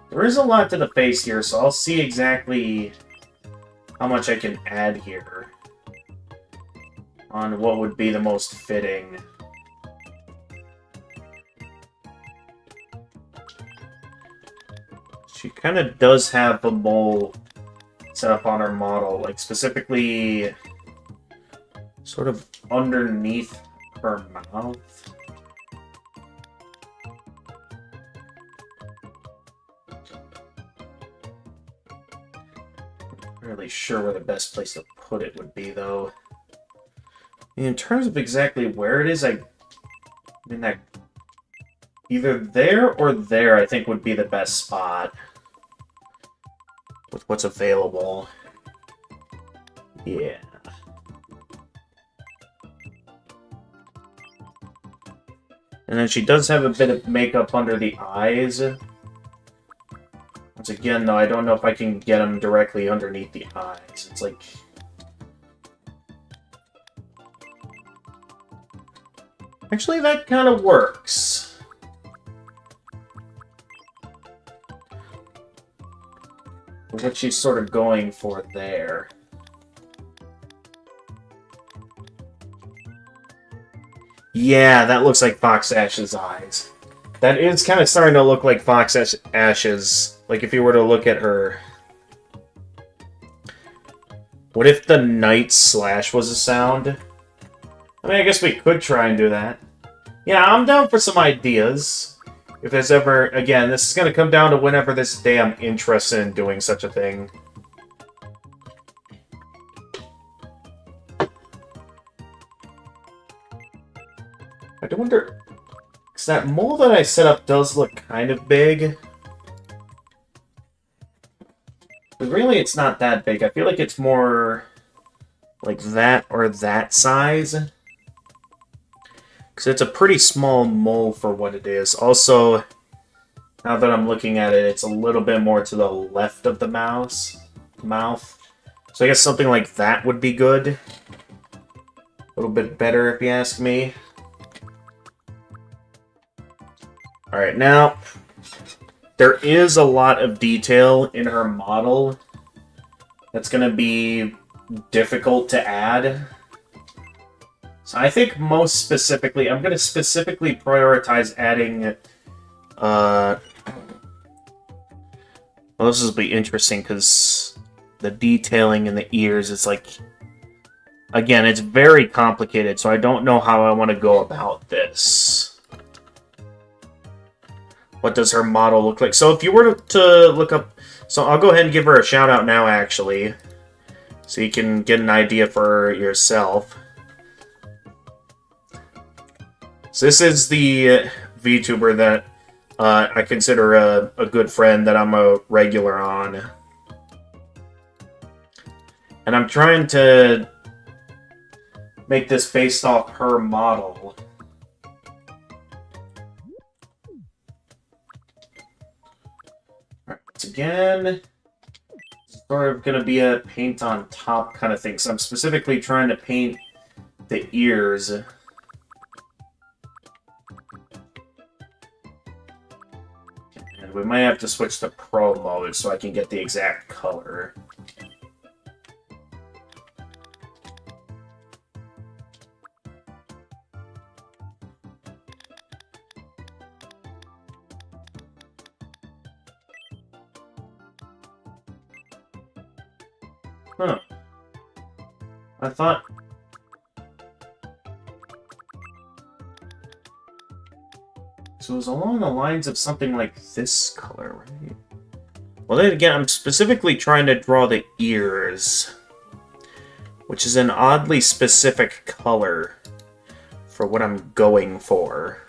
There is a lot to the face here, so I'll see exactly how much I can add here on what would be the most fitting. She kind of does have a mole set up on her model, like specifically sort of underneath her mouth. Not really sure where the best place to put it would be, though. In terms of exactly where it is, I mean, that either there or there, I think, would be the best spot with what's available. Yeah. And then she does have a bit of makeup under the eyes. Once again, though, I don't know if I can get them directly underneath the eyes. It's like... Actually, that kind of works. What she's sort of going for there. Yeah, that looks like Fox Ash's eyes. That is kind of starting to look like Fox Ash's. Like if you were to look at her. What if the night slash was a sound? I mean, I guess we could try and do that. Yeah, I'm down for some ideas. If there's ever... Again, this is going to come down to whenever this day I'm interested in doing such a thing. I do wonder... Because that mole that I set up does look kind of big. But really, it's not that big. I feel like it's more... like that or that size. Because it's a pretty small mole for what it is. Also, now that I'm looking at it, it's a little bit more to the left of the mouth. So I guess something like that would be good. A little bit better, if you ask me. Alright, now, there is a lot of detail in her model that's going to be difficult to add. So I think most specifically, I'm going to specifically prioritize adding, well, this will be interesting because the detailing in the ears is like, again, it's very complicated, so I don't know how I want to go about this. What does her model look like? So if you were to look up, so I'll go ahead and give her a shout out now, actually, so you can get an idea for yourself. So this is the VTuber that I consider a good friend that I'm a regular on. And I'm trying to make this based off her model. Alright, once again, sort of going to be a paint on top kind of thing. So I'm specifically trying to paint the ears. And we might have to switch to Pro mode so I can get the exact color. Huh. I thought... So it was along the lines of something like this color, right? Well, then again, I'm specifically trying to draw the ears, which is an oddly specific color for what I'm going for.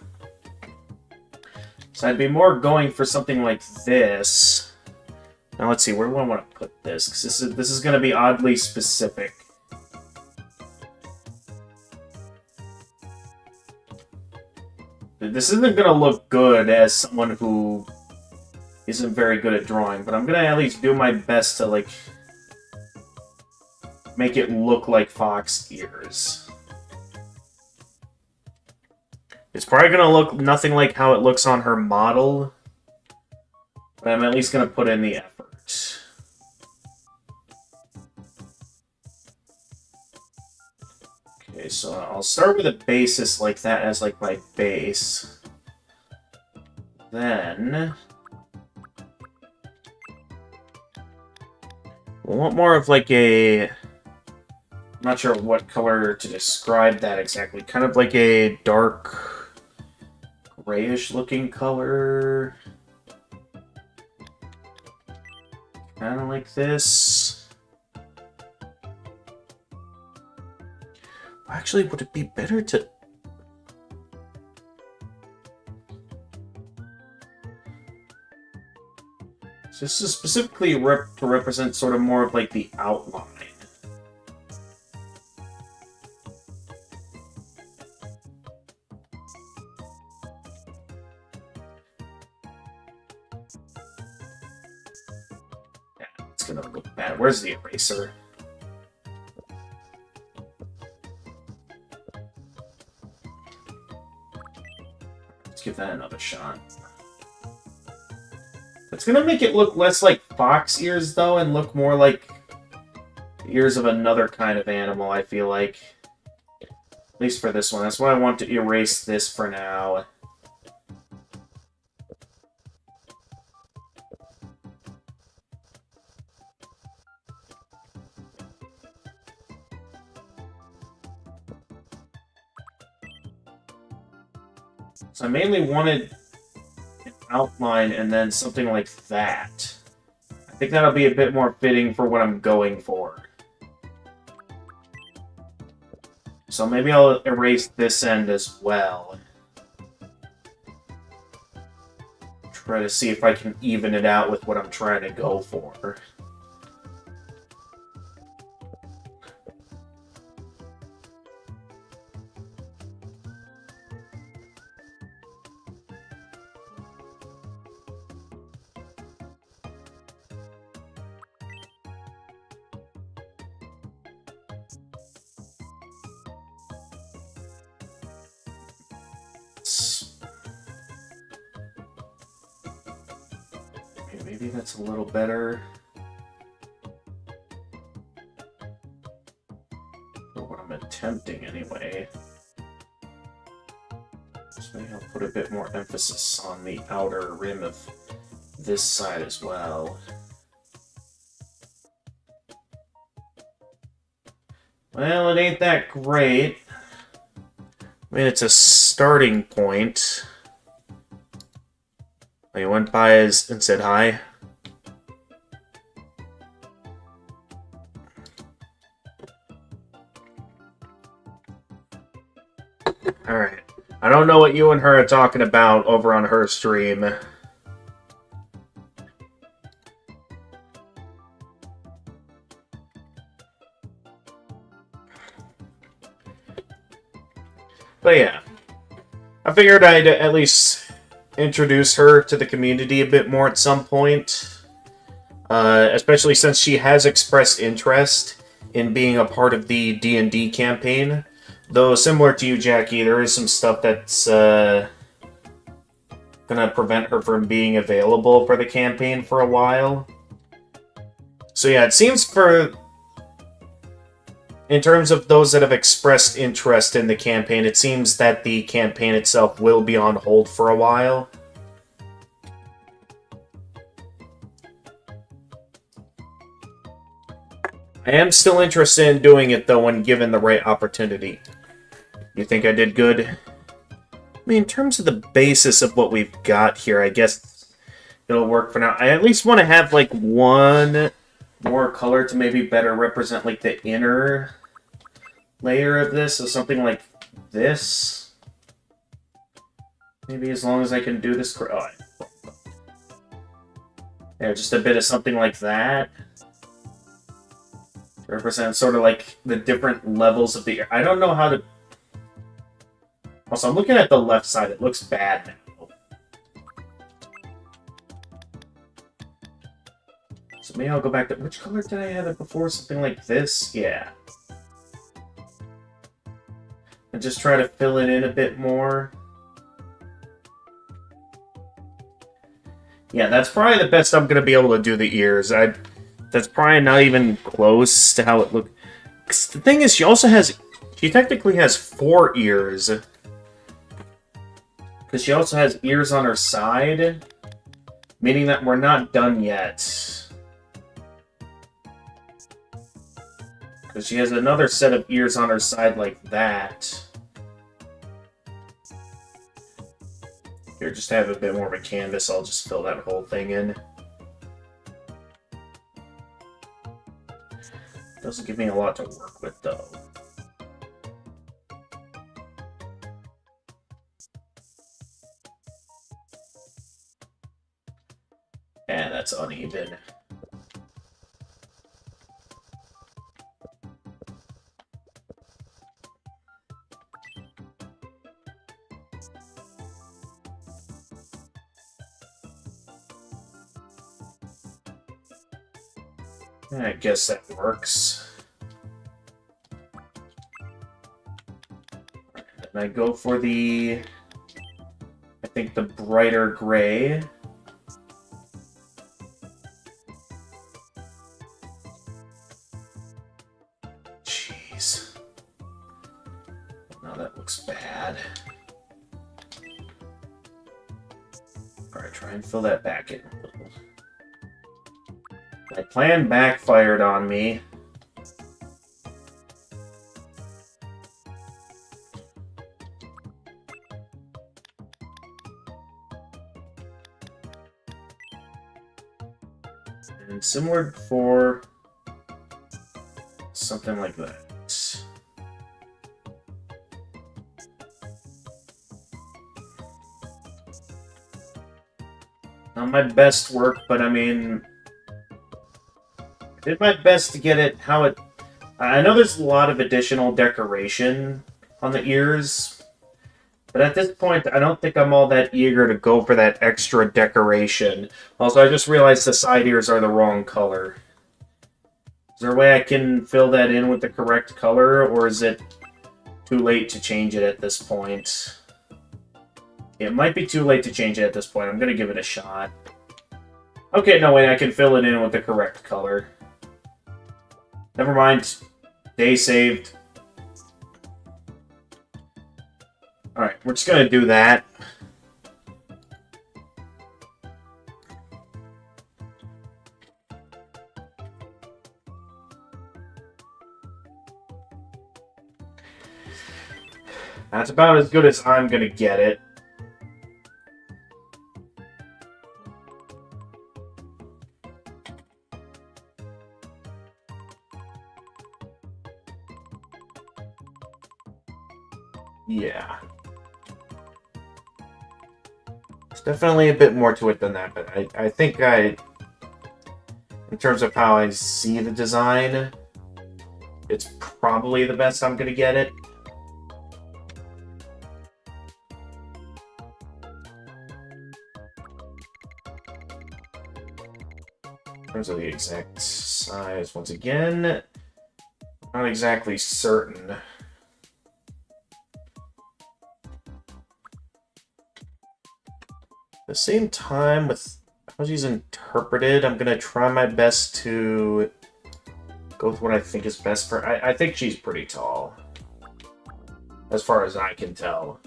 So I'd be more going for something like this, Now let's see, where do I want to put this? Because this is going to be oddly specific. This isn't going to look good as someone who isn't very good at drawing, but I'm going to at least do my best to, like, make it look like fox ears. It's probably going to look nothing like how it looks on her model, but I'm at least going to put in the effort. Okay, so I'll start with a basis like that as like my base. Then I want more of like a, I'm not sure what color to describe that exactly. Kind of like a dark grayish looking color. Kind of like this. Actually, would it be better to... So this is specifically to represent sort of more of like the outline. Yeah, it's gonna look bad. Where's the eraser? Let's give that another shot. It's gonna make it look less like fox ears, though, and look more like ears of another kind of animal, I feel like. At least for this one. That's why I want to erase this for now. So I mainly wanted an outline and then something like that. I think that'll be a bit more fitting for what I'm going for. So maybe I'll erase this end as well. Try to see if I can even it out with what I'm trying to go for. Okay, maybe that's a little better. For what I'm attempting anyway. So maybe I'll put a bit more emphasis on the outer rim of this side as well. Well, it ain't that great. I mean, it's a starting point. I went by and said hi. Alright. I don't know what you and her are talking about over on her stream. But yeah. I figured I'd at least introduce her to the community a bit more at some point. Especially since she has expressed interest in being a part of the D&D campaign. Though, similar to you, Jackie, there is some stuff that's gonna prevent her from being available for the campaign for a while. So yeah, it seems in terms of those that have expressed interest in the campaign, it seems that the campaign itself will be on hold for a while. I am still interested in doing it, though, when given the right opportunity. You think I did good? I mean, in terms of the basis of what we've got here, I guess it'll work for now. I at least want to have, like, one more color to maybe better represent, like, the inner layer of this, so something like this. Maybe as long as I can do this... Yeah, just a bit of something like that. To represent sort of like the different levels of the... I don't know how to... Also, I'm looking at the left side. It looks bad now. So maybe I'll go back to... Which color did I have it before? Something like this? Yeah. And just try to fill it in a bit more. Yeah, that's probably the best I'm going to be able to do the ears. That's probably not even close to how it looks. The thing is, she technically has 4 ears. Because she also has ears on her side. Meaning that we're not done yet. Because she has another set of ears on her side like that. Here, just to have a bit more of a canvas, I'll just fill that whole thing in. Doesn't give me a lot to work with, though. And that's uneven. I guess that works. And I go for the... I think the brighter gray. Jeez. Now that looks bad. Alright, try and fill that back in a little. My plan backfired on me. And similar for something like that. Not my best work, but I mean... I did my best to get it how it... I know there's a lot of additional decoration on the ears, but at this point, I don't think I'm all that eager to go for that extra decoration. Also, I just realized the side ears are the wrong color. Is there a way I can fill that in with the correct color, or is it too late to change it at this point? It might be too late to change it at this point. I'm going to give it a shot. Okay, no, wait, I can fill it in with the correct color. Never mind. Day saved. Alright, we're just gonna do that. That's about as good as I'm gonna get it. Yeah. There's definitely a bit more to it than that, but I think in terms of how I see the design, it's probably the best I'm gonna get it. In terms of the exact size, once again, not exactly certain. At the same time, with how she's interpreted, I'm gonna try my best to go with what I think is best for her. I think she's pretty tall, as far as I can tell.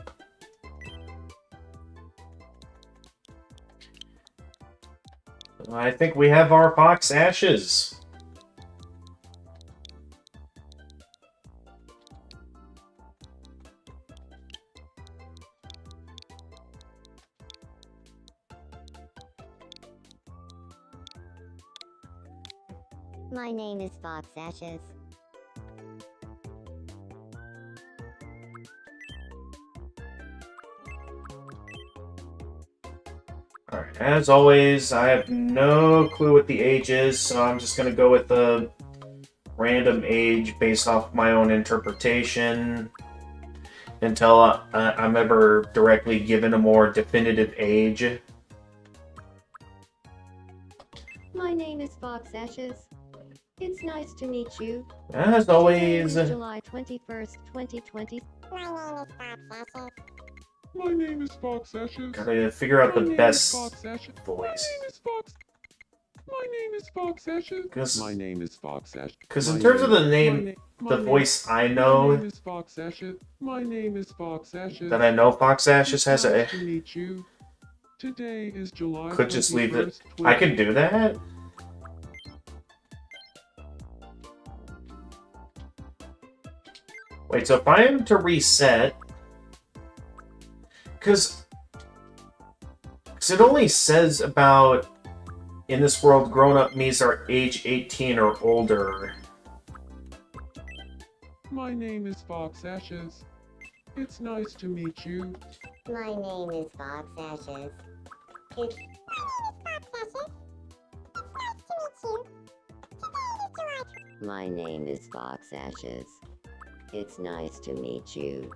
I think we have our Fox Ashes. My name is Fox Ashes. Alright, As always, I have no clue what the age is, so I'm just gonna go with the random age based off my own interpretation until I'm ever directly given a more definitive age. My name is Fox Ashes. It's nice to meet you. As Today always, is July 21st, 2020. My name is Fox Ashes. gotta figure out My the name is best Fox Ashes. voice. My name is Fox Ashes. My name is Fox Ash. Because My in terms of name- the name, the voice I My know, name is Fox Ashes. My name is Fox Ashes. that I know Fox Ashes It's has a... nice to meet you. Today is July Could just leave it. 21st, I can do that? Wait, so if I am to reset... Because it only says about... In this world, grown-up me's are age 18 or older. My name is Fox Ashes. It's nice to meet you. My name is Fox Ashes. It's My name is Fox Ashes. It's nice to meet you.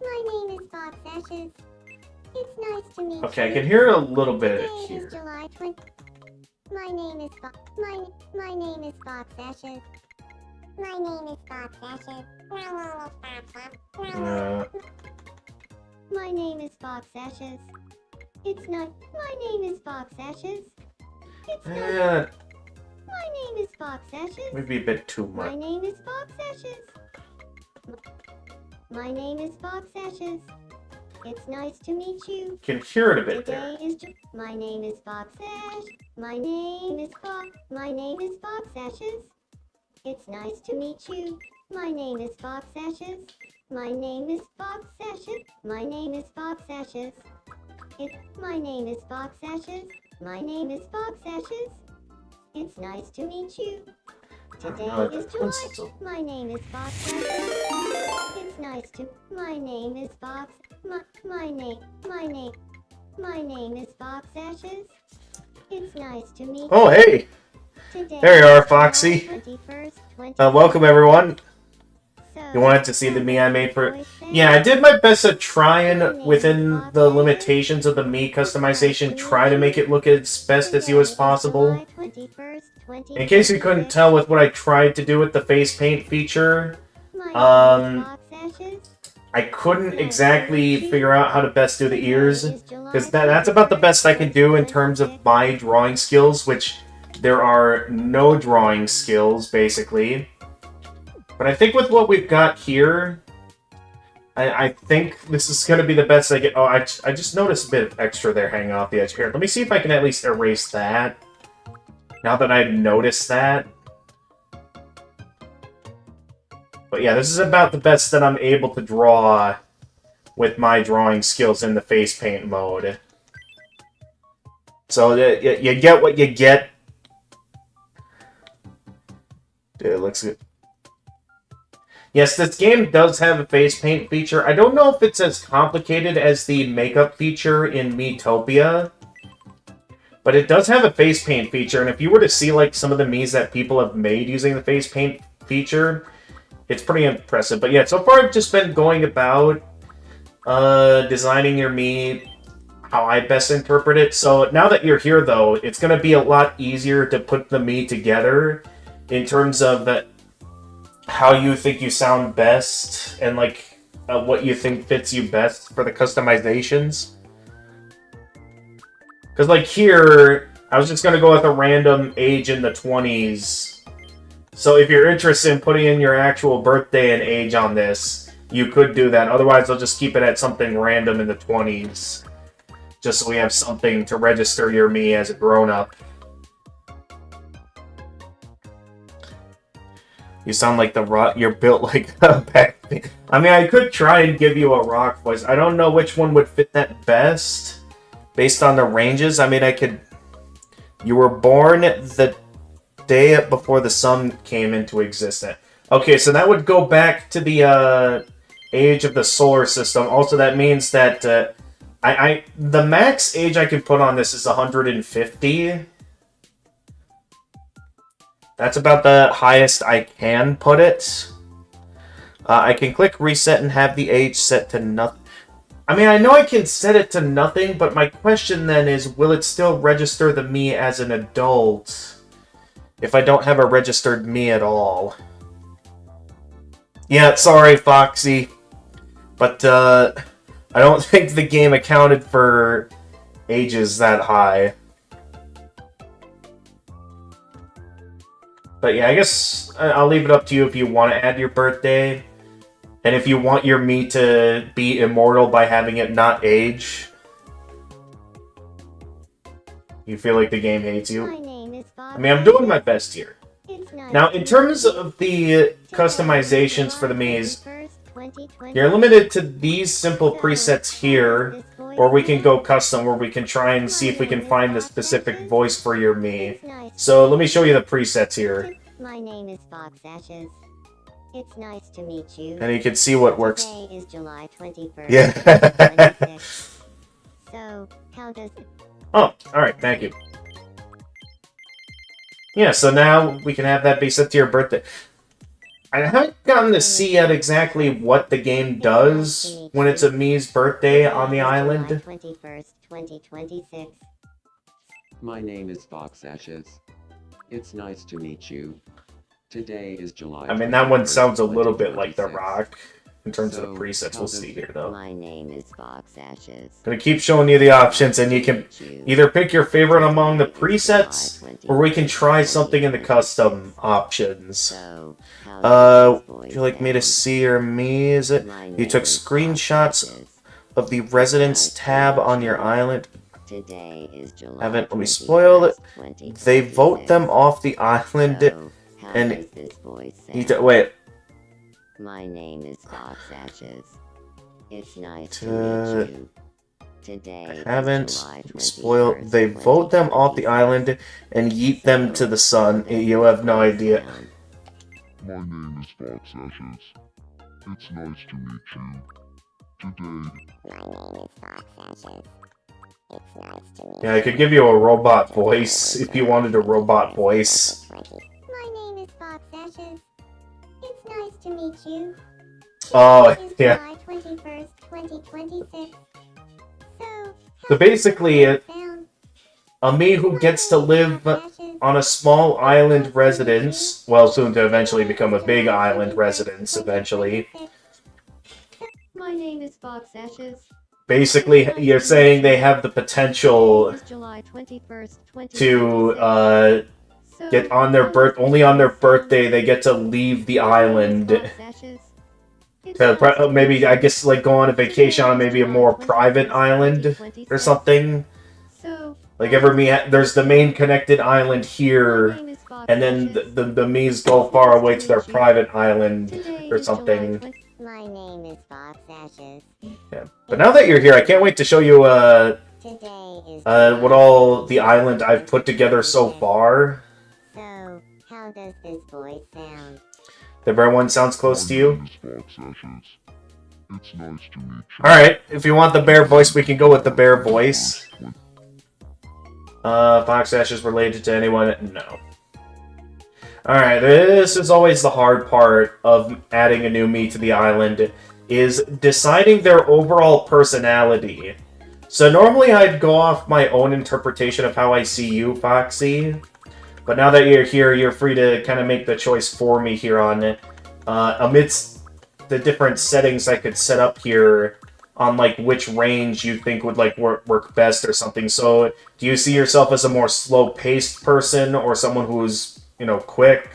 My name is Fox Ashes. It's nice to meet you. Okay, I can hear a little bit Today is here. July 20. My name is Fox. My name is Fox Ashes. My name is Fox Ashes. My name is Fox Ashes. It's not. My name is Fox Ashes. It's not. My name is Fox Ashes. Maybe a bit too My much. name is Fox Ashes. My name is Fox Ashes. It's nice to meet you. Can hear it a bit there. Today is my name is Fox Ash. My name is Fox. My name is Fox Ashes. It's nice to meet you. My name is Fox Ashes. My name is Fox Ashes. My name is Fox Ashes. My name is Fox Ashes. My name is Fox Ashes. It's nice to meet you. Today is July. My name is Fox Ashes. It's nice to. My name is Fox. My name is Fox Ashes. It's nice to meet Oh, you. hey! Today There you are, is Foxy. July 21st, Welcome, everyone. So, You wanted to see the me I made for... voice there? Yeah, I did my best to try and, within the limitations of the me customization, try to make it look as best as you as possible. In case you couldn't tell with what I tried to do with the face paint feature, I couldn't exactly figure out how to best do the ears, because that's about the best I can do in terms of my drawing skills, which there are no drawing skills, basically. But I think with what we've got here, I think this is going to be the best I get. Oh, I just noticed a bit of extra there hanging off the edge here. Let me see if I can at least erase that, now that I've noticed that. But yeah, this is about the best that I'm able to draw with my drawing skills in the face paint mode. So you get what you get. Dude, it looks good. Yes, this game does have a face paint feature. I don't know if it's as complicated as the makeup feature in Miitopia, but it does have a face paint feature, and if you were to see like some of the Miis that people have made using the face paint feature, it's pretty impressive. But yeah, so far I've just been going about designing your Mii how I best interpret it. So now that you're here, though, it's going to be a lot easier to put the Mii together in terms of how you think you sound best and like what you think fits you best for the customizations. Because like here, I was just going to go with a random age in the 20s. So if you're interested in putting in your actual birthday and age on this, you could do that. Otherwise, I'll just keep it at something random in the 20s. Just so we have something to register your Mii as a grown-up. You sound like the rock. You're built like a back. I mean, I could try and give you a rock voice. I don't know which one would fit that best based on the ranges. I mean, I could. You were born the day before the sun came into existence. Okay, so that would go back to the age of the solar system. Also, that means that The max age I can put on this is 150. That's about the highest I can put it. I can click reset and have the age set to nothing. I mean, I know I can set it to nothing, but my question then is, will it still register the me as an adult if I don't have a registered me at all? Yeah, sorry, Foxy. But, I don't think the game accounted for ages that high. But yeah, I guess I'll leave it up to you if you want to add your birthday. And if you want your me to be immortal by having it not age. You feel like the game hates you? My name is Bob. I mean, I'm doing my best here. It's nice Now, to in meet terms you. of the customizations for the Miis, 2020. you're limited to these simple presets here, or we can go custom, where we can try and see if we can find the specific voice for your me. So let me show you the presets here, My name is Fox Ashes. It's nice to meet you. and you can see what works. Today is July 21st. Yeah. 2026. So, how does it... Oh, alright, thank you. Yeah, so now we can have that be set to your birthday. I haven't gotten to see yet exactly what the game does when it's a Mii's birthday on the island. July 21st, 2026. My name is Fox Ashes. It's nice to meet you. Today is July. I mean, that one 21st, sounds a little bit like The 2026. Rock in terms of So, the presets. We'll see here, though. My name is Fox Ashes. Gonna keep showing you the options, and you can either pick your favorite among the presets, or we can try something in the custom options. So, how Would you like me to see your me? Is it? You took screenshots of the residence tab on your island. Today is July. Haven't let me spoil it. 21st, They vote them off the island. So, how and does this voice You sound? wait. My name is Fox Ashes. It's nice to To- meet you. Today Haven't is July spoiled. 21st, They vote them off the 2026. island and yeet them to the sun. You have no idea. My name is Fox Ashes. It's nice to meet you. Today, My name is Fox Ashes. It's nice to meet Yeah, I could give you a robot voice if you wanted a robot voice. My name is Fox Ashes. It's nice to meet you. Oh, Today is yeah. July 21st, 2026. So basically, Found. a me who gets to live on a small island residence, well, soon to eventually become a big island residence, eventually. My name is Fox Ashes. Basically, you're saying they have the potential It's July 21st, to, 2026. So, get on their only on their birthday, they get to leave the island to maybe, I guess, like go on a vacation on maybe a more private island or something. Like there's the main connected island here, and then the Mii's go far away to their private island or something. My name is Fox Ashes. Yeah. But now that you're here, I can't wait to show you Today is what all the island I've put together so far. So, how does this voice sound? The bear one sounds close to you. my name is Fox Ashes. It's nice to meet you. Alright, if you want the bear voice, we can go with the bear voice. Fox Ash is related to anyone? No. Alright, this is always the hard part of adding a new me to the island, is deciding their overall personality. So normally I'd go off my own interpretation of how I see you, Foxy. But now that you're here, you're free to kind of make the choice for me here on it. Amidst the different settings I could set up here on like which range you think would like work best or something. So do you see yourself as a more slow-paced person or someone who's, you know, quick?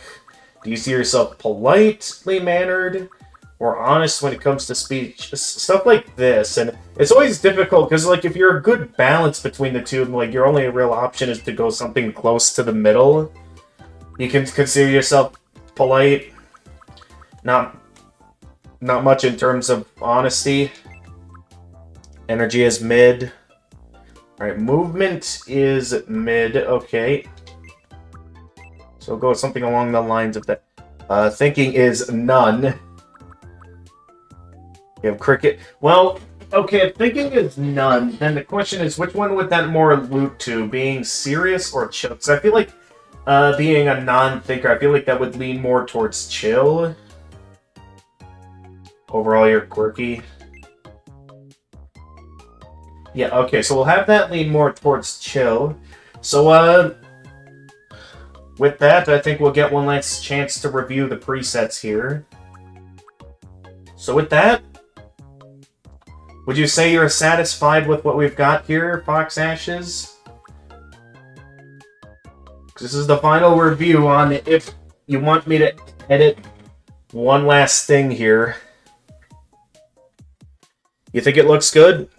Do you see yourself politely mannered or honest when it comes to speech? Stuff like this. And it's always difficult because like if you're a good balance between the two, like your only real option is to go something close to the middle. You can consider yourself polite, not much in terms of honesty. Energy is mid. Alright, movement is mid. Okay. So go with something along the lines of that. Thinking is none. You have cricket. Well, Okay, if thinking is none, then the question is, which one would that more allude to? Being serious or chill? Because I feel like being a non-thinker, I feel like that would lean more towards chill. Overall, you're quirky. Yeah, okay, so we'll have that lean more towards chill. So, with that, I think we'll get one last chance to review the presets here. So with that, would you say you're satisfied with what we've got here, Fox Ashes? This is the final review on if you want me to edit one last thing here. You think it looks good?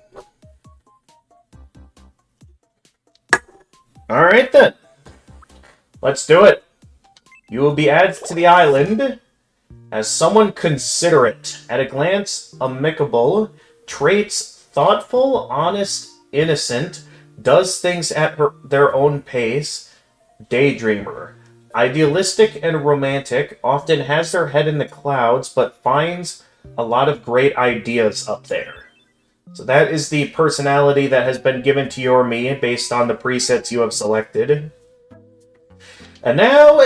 Alright then. Let's do it. You will be added to the island as someone considerate, at a glance amicable, traits thoughtful, honest, innocent, does things at their own pace, daydreamer, idealistic and romantic, often has their head in the clouds, but finds a lot of great ideas up there. So that is the personality that has been given to you or me based on the presets you have selected. And now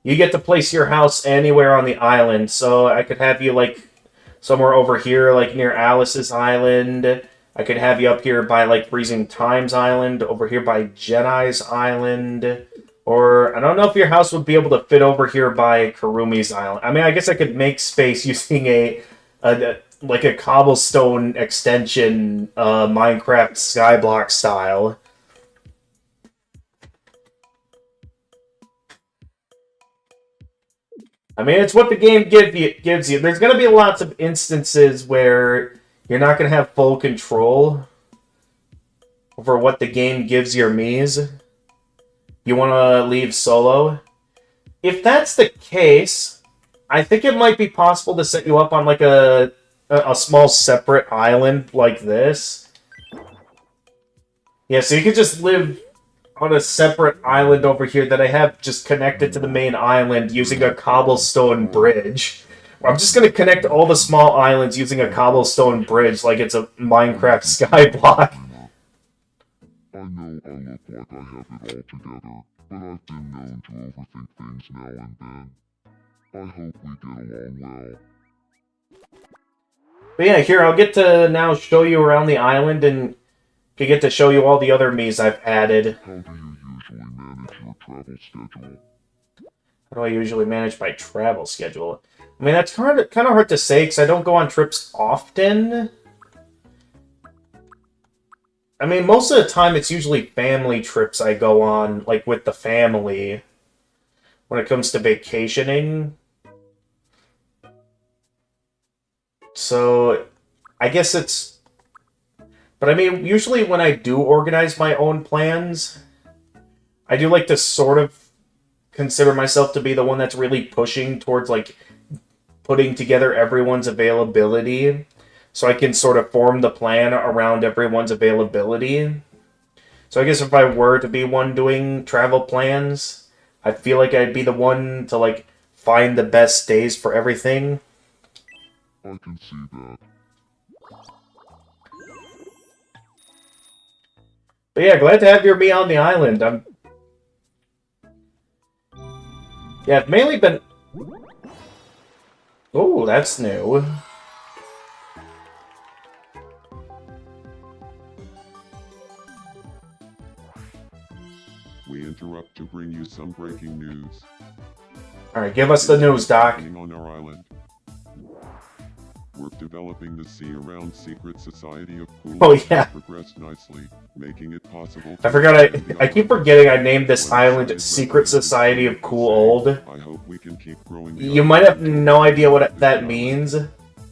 you get to place your house anywhere on the island. So I could have you like somewhere over here, like near Alice's Island. I could have you up here by like Freezing Time's Island, over here by Jedi's Island. Or I don't know if your house would be able to fit over here by Karumi's Island. I mean, I guess I could make space using a cobblestone extension, Minecraft Skyblock style. I mean, it's what the game gives you. There's going to be lots of instances where you're not going to have full control over what the game gives your Miis. You want to leave solo. If that's the case, I think it might be possible to set you up on like a small separate island like this. Yeah, so you could just live on a separate island over here that I have just connected to the main island using a cobblestone bridge. I'm just going to connect all the small islands using a cobblestone bridge like it's a Minecraft skyblock. I know I look like I have it all together, but I've been known to overthink things now and then. I hope we get along well. But yeah, here, I'll get to now show you around the island and I get to show you all the other Miis I've added. How do you usually manage your travel schedule? How do I usually manage my travel schedule? I mean, that's kind of hard to say because I don't go on trips often. I mean, most of the time it's usually family trips I go on, like with the family, when it comes to vacationing. So, I guess it's... But I mean, usually when I do organize my own plans, I do like to sort of consider myself to be the one that's really pushing towards, like, putting together everyone's availability. So I can sort of form the plan around everyone's availability. So I guess if I were to be one doing travel plans, I feel like I'd be the one to, like, find the best days for everything. I can see that. But yeah, glad to have your me on the island. Yeah, I've mainly been... Oh, that's new. We interrupt to bring you some breaking news. Alright, give us the news, Doc. On our island. We're developing the sea around secret society of cool. Oh, yeah. Progressed nicely, making it possible. I forgot I keep forgetting I named this island Secret Society of Cool Old. I hope we can keep growing. You might have no idea what that means.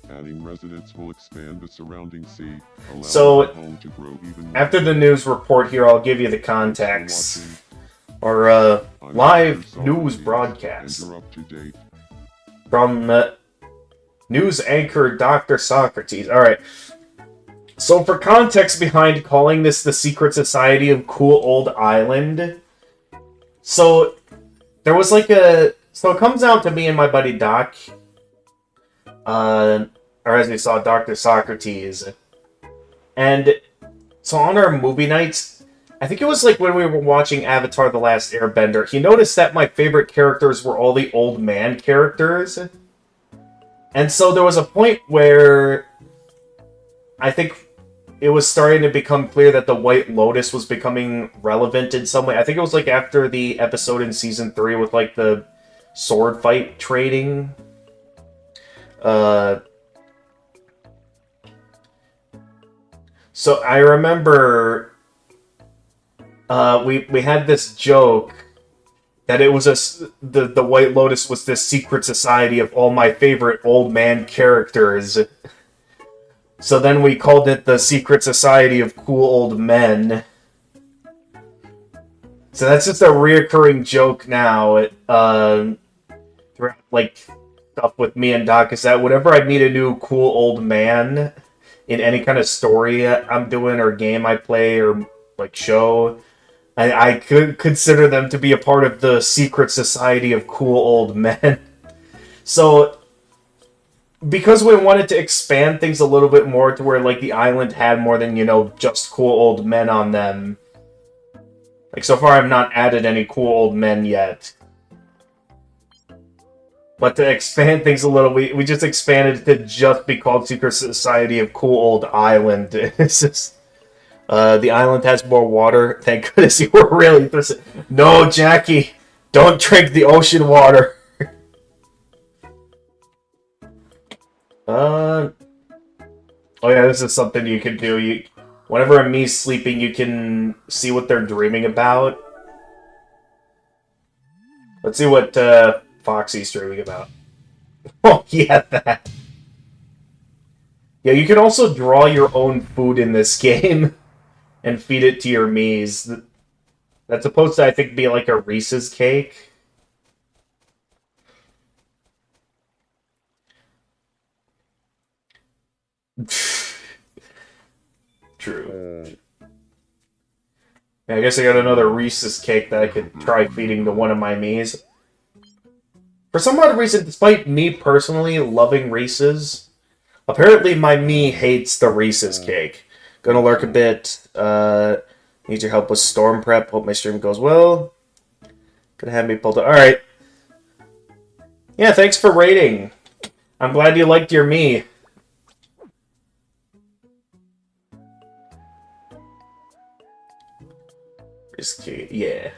Adding residents will expand the surrounding sea. So, home to grow even more. After the news report here, I'll give you the context. Or, live news broadcast. And you're up to date. From, news anchor Dr. Socrates. Alright. So for context behind calling this the Secret Society of Cool Old Island, so there was like a... So it comes down to me and my buddy Doc, or as we saw, Dr. Socrates, And so on our movie nights, I think it was like when we were watching Avatar: The Last Airbender, he noticed that my favorite characters were all the old man characters. And so there was a point where I think it was starting to become clear that the White Lotus was becoming relevant in some way. I think it was like after the episode in season 3 with like the sword fight trading. So I remember we had this joke that it was the White Lotus was this secret society of all my favorite old man characters. So then we called it the Secret Society of Cool Old Men. So that's just a reoccurring joke now. Throughout, like, stuff with me and Doc is that whenever I meet a new cool old man in any kind of story I'm doing or game I play or like show, I could consider them to be a part of the Secret Society of Cool Old Men. So because we wanted to expand things a little bit more to where, like, the island had more than, just cool old men on them. Like, so far I've not added any cool old men yet. But to expand things a little, we just expanded it to just be called Secret Society of Cool Old Island. It's just... the island has more water. Thank goodness you were really thirsty. No, Jackie! Don't drink the ocean water! Oh yeah, this is something you can do. Whenever a Mii's sleeping, you can see what they're dreaming about. Let's see what Foxy's dreaming about. Oh yeah, that. Yeah, you can also draw your own food in this game and feed it to your Mii's. That's supposed to, I think, be like a Reese's cake. True. Yeah, I guess I got another Reese's cake that I could try feeding to one of my Mii's. For some odd reason, despite me personally loving Reese's, apparently my Mii hates the Reese's cake. Gonna lurk a bit. Need your help with storm prep. Hope my stream goes well. Gonna have me pulled up. Alright. Yeah, thanks for rating. I'm glad you liked your Mii. Yeah.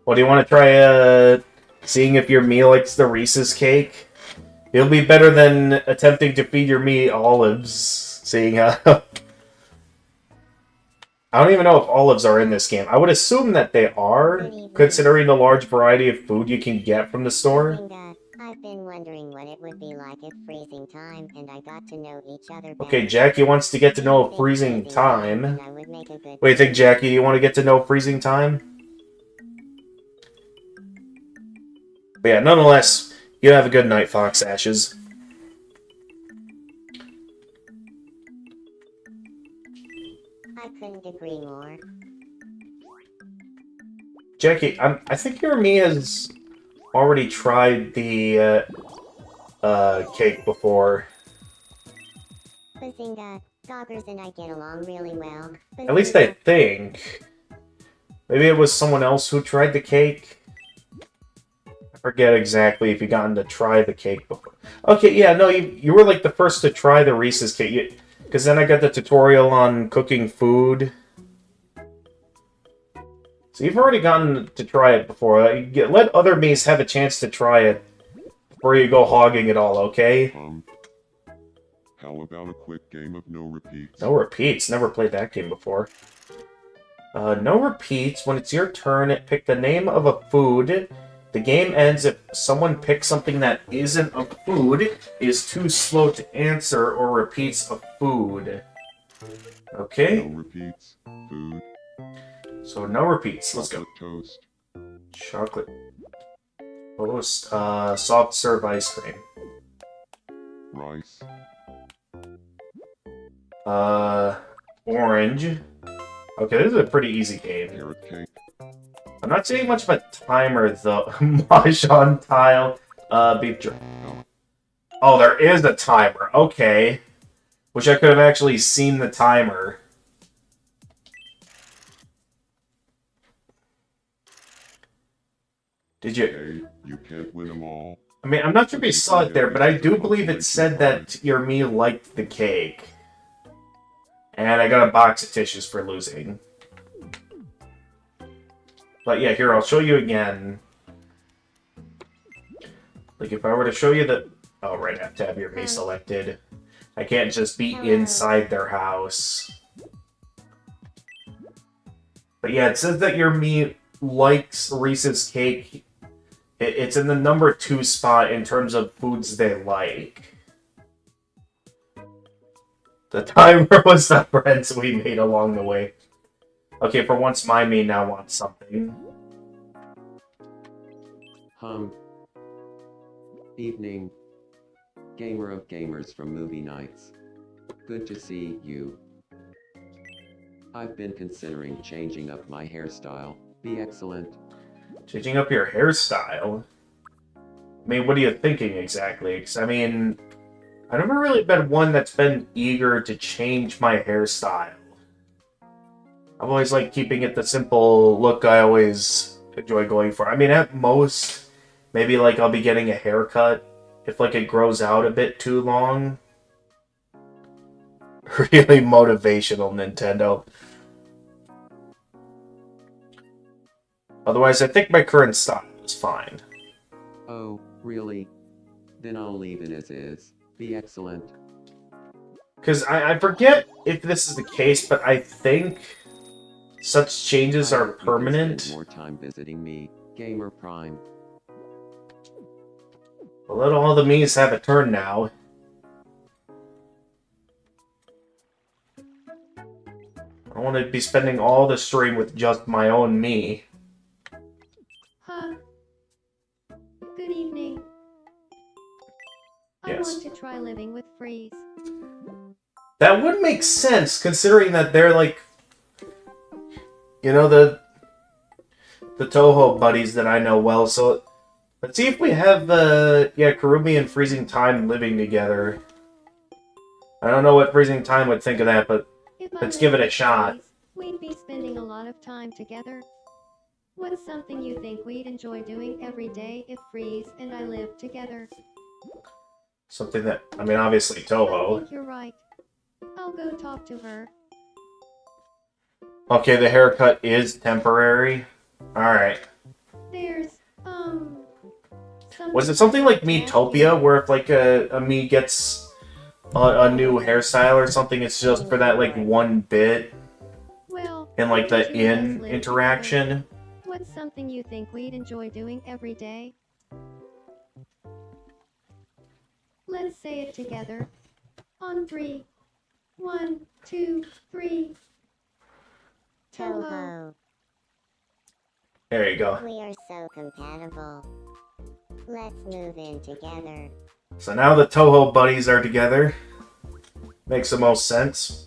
Well, do you want to try seeing if your Mii likes the Reese's cake? It'll be better than attempting to feed your Mii olives, seeing how... I don't even know if olives are in this game. I would assume that they are, considering the large variety of food you can get from the store. I've been wondering what it would be like if freezing time and I got to know each other better. Okay, Jackie wants to get to know freezing time. What do you think, Jackie? Do you want to get to know freezing time? But yeah, nonetheless, you have a good night, Fox Ashes. I couldn't agree more. Jackie, I think your Mii has already tried the cake before. Bazinga, Doggers and I get along really well. At least I think. Maybe it was someone else who tried the cake. I forget exactly if you gotten to try the cake before. Okay, yeah, no, you were like the first to try the Reese's cake. Because then I got the tutorial on cooking food. So you've already gotten to try it before. Let other Mii's have a chance to try it before you go hogging it all, okay? How about a quick game of no repeats? No repeats. Never played that game before. No repeats. When it's your turn, pick the name of a food. The game ends if someone picks something that isn't a food, is too slow to answer, or repeats a food. Okay? No repeats. Food. So no repeats. Let's go. Toast. Chocolate toast. Soft serve ice cream. Rice. Orange. Okay, this is a pretty easy game. Carrot cake. I'm not seeing much of a timer though. Mahjong tile. Beef jerky. Oh, there is a timer. Okay. Wish I could have actually seen the timer. Did you? Hey, you can't win them all. I mean, I'm not sure if you saw it there, but I do believe it said that your me liked the cake. And I got a box of tissues for losing. But yeah, here, I'll show you again. Like, if I were to show you the... Oh, right, I have to have your me selected. I can't just be inside their house. But yeah, it says that your me likes Reese's cake. It's in the number 2 spot in terms of foods they like. The timer was the friends we made along the way. Okay, for once my me now wants something. Evening. Gamer of gamers from movie nights. Good to see you. I've been considering changing up my hairstyle. Be excellent. Changing up your hairstyle? I mean, what are you thinking exactly? 'Cause, I mean, I've never really been one that's been eager to change my hairstyle. I've always liked keeping it the simple look I always enjoy going for. I mean, at most, maybe like I'll be getting a haircut if like it grows out a bit too long. Really motivational, Nintendo. Otherwise, I think my current style is fine. Oh, really? Then I'll leave it as is. Be excellent. Because I forget if this is the case, but I think such changes I are hope you can permanent. spend more time visiting me, Gamer Prime. Well, let all the me's have a turn now. I want to be spending all the stream with just my own me. Huh. Good evening. I Yes. want to try living with Freeze. That would make sense, considering that they're like, you know, the Toho buddies that I know well. So let's see if we have Kurumi and Freezing Time living together. I don't know what Freezing Time would think of that, but If I let's lived give it a with shot. Freeze, we'd be spending a lot of time together. What's something you think we'd enjoy doing every day if Freeze and I lived together? Something that, I mean, obviously I Toho. think you're right. I'll go talk to her. Okay, the haircut is temporary. Alright. There's, Was it something like Metopia, where if like a me gets a new hairstyle or something, it's just for that like one bit Well, and like the two of us in live interaction? together. What's something you think we'd enjoy doing every day? Let's say it together. On 3. 1, 2, 3. Toho. Toho, There you go. we are so compatible. Let's move in together. So now the Toho buddies are together. Makes the most sense.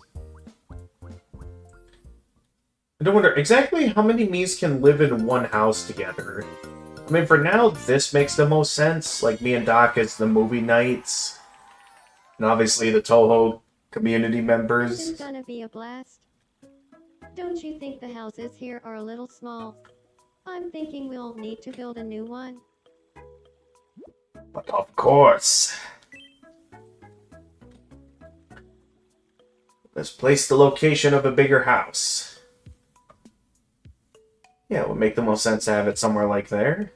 I do wonder exactly how many Miis can live in one house together. I mean, for now, this makes the most sense. Like, me and Doc as the movie nights. And obviously the Toho community This is members. gonna be a blast. Don't you think the houses here are a little small? I'm thinking we'll need to build a new one. But of course. Let's place the location of a bigger house. Yeah, it would make the most sense to have it somewhere like there.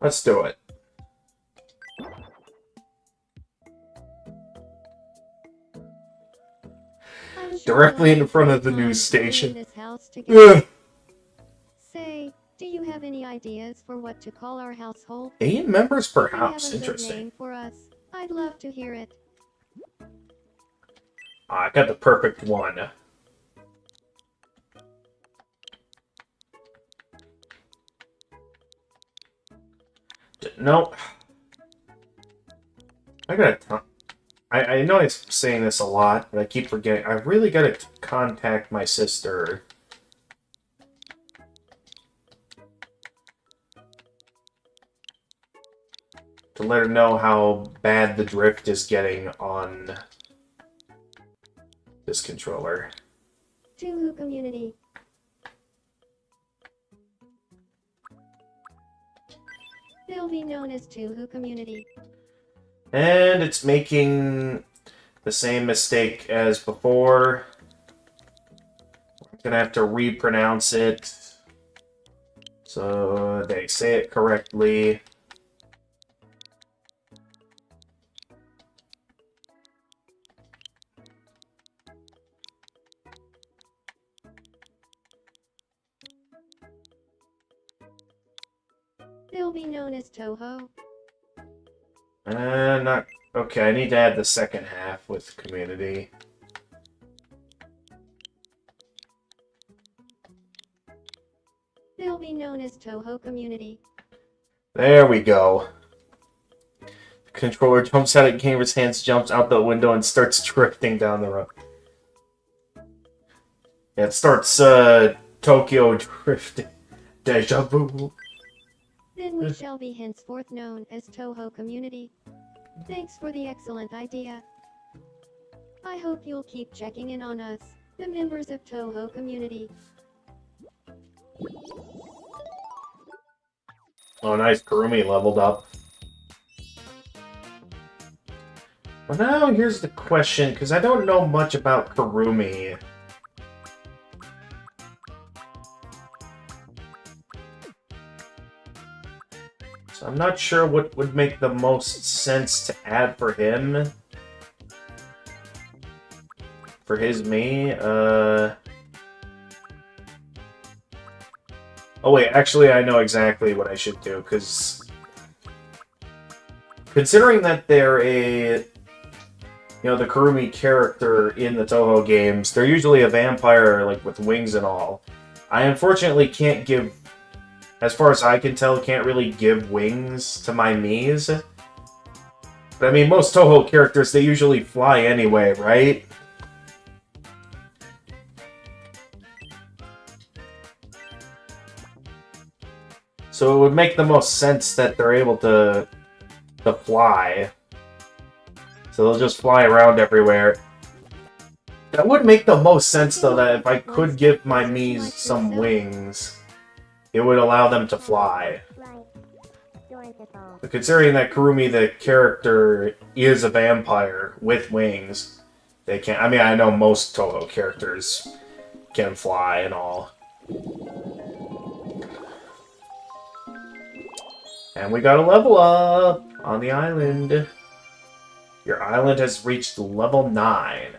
Let's do it. I'm sure Directly we'll in front have of the a news great time living station. in this house together. Ugh. Say, do you have any ideas for what to call our household? 8 members per Do you have house. a good Interesting. name for us? I'd love to hear it. I got the perfect one. Nope. I gotta. I know I'm saying this a lot, but I keep forgetting. I really gotta contact my sister. To let her know how bad the drift is getting on this controller. To community. They'll be known as Touhou Community. And it's making the same mistake as before. I'm gonna have to repronounce it so they say it correctly. They'll be known as Toho. Not okay. I need to add the second half with community. They'll be known as Toho Community. There we go. The controller jumps out of Gamer's hands, jumps out the window, and starts drifting down the road. Yeah, it starts Tokyo drifting. Deja vu. Then we shall be henceforth known as Toho Community. Thanks for the excellent idea. I hope you'll keep checking in on us, the members of Toho Community. Oh, nice. Kurumi leveled up. Well, now here's the question, because I don't know much about Kurumi. So I'm not sure what would make the most sense to add for him. For his me, Oh wait, actually I know exactly what I should do, because considering that they're the Kurumi character in the Toho games, they're usually a vampire, like, with wings and all. I unfortunately can't give, as far as I can tell, can't really give wings to my Miis. But I mean, most Toho characters, they usually fly anyway, right? So it would make the most sense that they're able to fly. So they'll just fly around everywhere. That would make the most sense, though, that if I could give my Miis some wings, it would allow them to fly. But considering that Kurumi, the character, is a vampire with wings, they can't... I mean, I know most Toho characters can fly and all. And we got a level up on the island. Your island has reached level 9.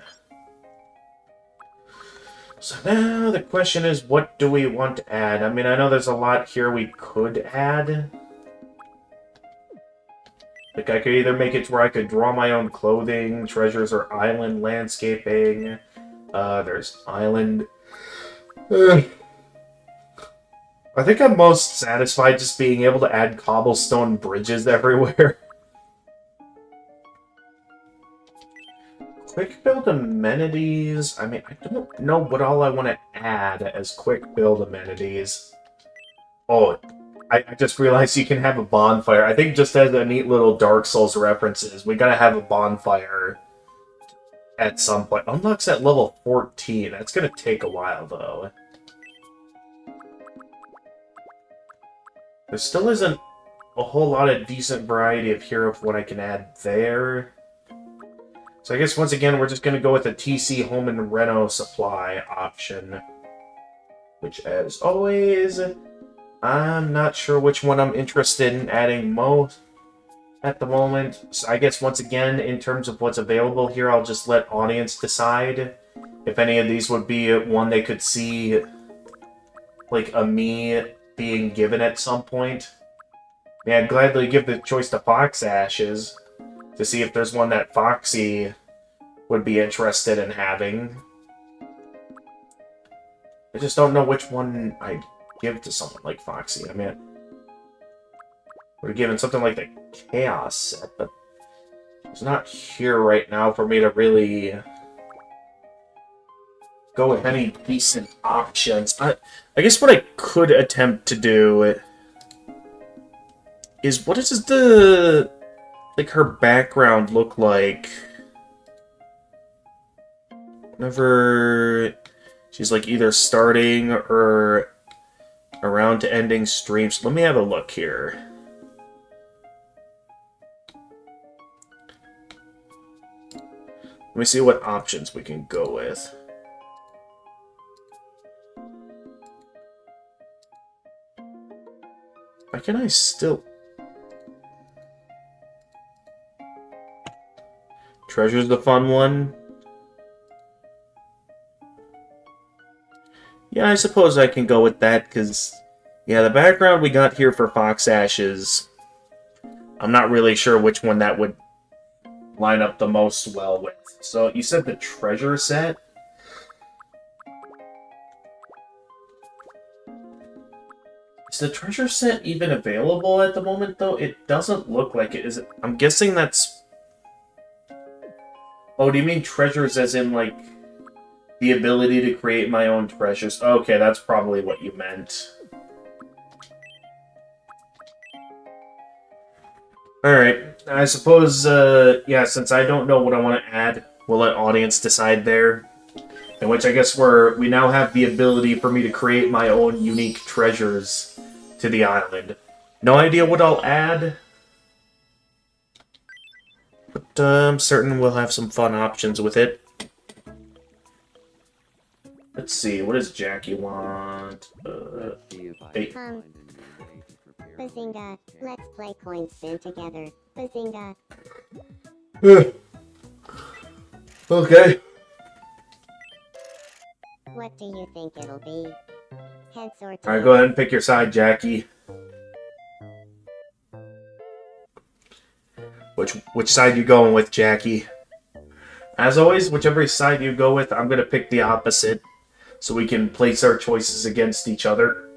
So now the question is, what do we want to add? I mean, I know there's a lot here we could add. Like, I could either make it to where I could draw my own clothing, treasures, or island landscaping. There's island... I think I'm most satisfied just being able to add cobblestone bridges everywhere. Quick build amenities. I mean, I don't know what all I want to add as quick build amenities. Oh, I just realized you can have a bonfire. I think just as a neat little Dark Souls references, we gotta have a bonfire at some point. Unlocks at level 14. That's gonna take a while, though. There still isn't a whole lot of decent variety of here of what I can add there. So I guess once again, we're just going to go with the TC Home and Reno supply option. Which, as always, I'm not sure which one I'm interested in adding most at the moment. So I guess once again, in terms of what's available here, I'll just let audience decide if any of these would be one they could see, like, a me being given at some point. I mean, I'd gladly give the choice to Fox Ashes to see if there's one that Foxy would be interested in having. I just don't know which one I'd give to someone like Foxy. I mean, I would have given something like the Chaos set, but it's not here right now for me to really go with any decent options. I guess what I could attempt to do is, what does the, like, her background look like whenever she's, like, either starting or around to ending streams? Let me have a look here. me see what options we can go with. Why can I still... Treasure's the fun one. Yeah, I suppose I can go with that, because... Yeah, the background we got here for Fox Ashes... I'm not really sure which one that would line up the most well with. So, you said the treasure set? Is the treasure set even available at the moment, though? It doesn't look like it. Is it? I'm guessing that's... Oh, do you mean treasures as in, like, the ability to create my own treasures? Okay, that's probably what you meant. Alright, I suppose, yeah, since I don't know what I want to add, we'll let audience decide there. In which I guess we now have the ability for me to create my own unique treasures to the island. No idea what I'll add, but I'm certain we'll have some fun options with it. Let's see, what does Jackie want? Hey. Bazinga, let's play coin spin together. Bazinga. Okay. What do you think it'll be? Heads or tails? Alright, go ahead and pick your side, Jackie. Which side you going with, Jackie? As always, whichever side you go with, I'm gonna pick the opposite, so we can place our choices against each other.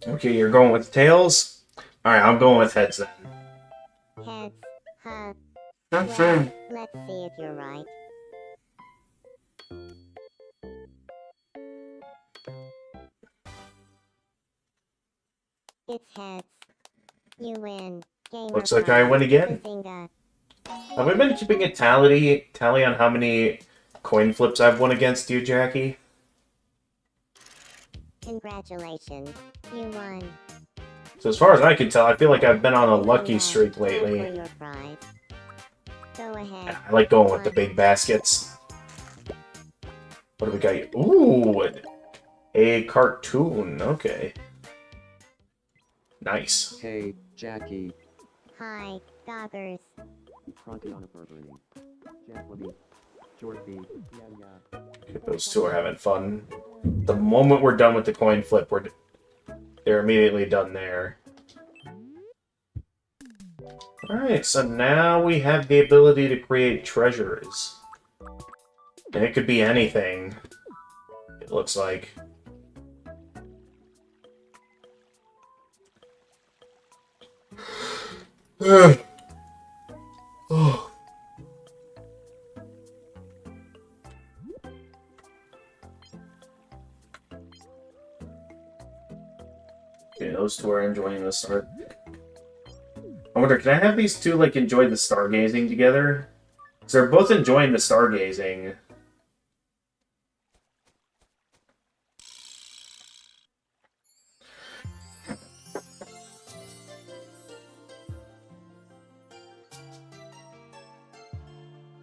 Okay, you're going with tails? Alright, I'm going with heads then. Heads, huh? That's Well, let's see if you're right. It's heads. You win. Gamer Looks like I prize. win again. Bazinga. Have we been keeping a tally on how many coin flips I've won against you, Jackie? Congratulations. You won. So as far as I can tell, I feel like I've been on a lucky Bazinga, streak time lately. for your prize. Go ahead. I like going with the big baskets. What do we got here? Ooh, a cartoon. Okay. Nice. Hey, Jackie. Hi, doggers. Frontiana Burglary. Jackie. Shorty. Yeah. Okay, those two are having fun. The moment we're done with the coin flip, they're immediately done there. Alright, so now we have the ability to create treasures. And it could be anything, it looks like. Oh. Okay, those two are enjoying the start. I wonder, can I have these two, like, enjoy the stargazing together? Because they're both enjoying the stargazing.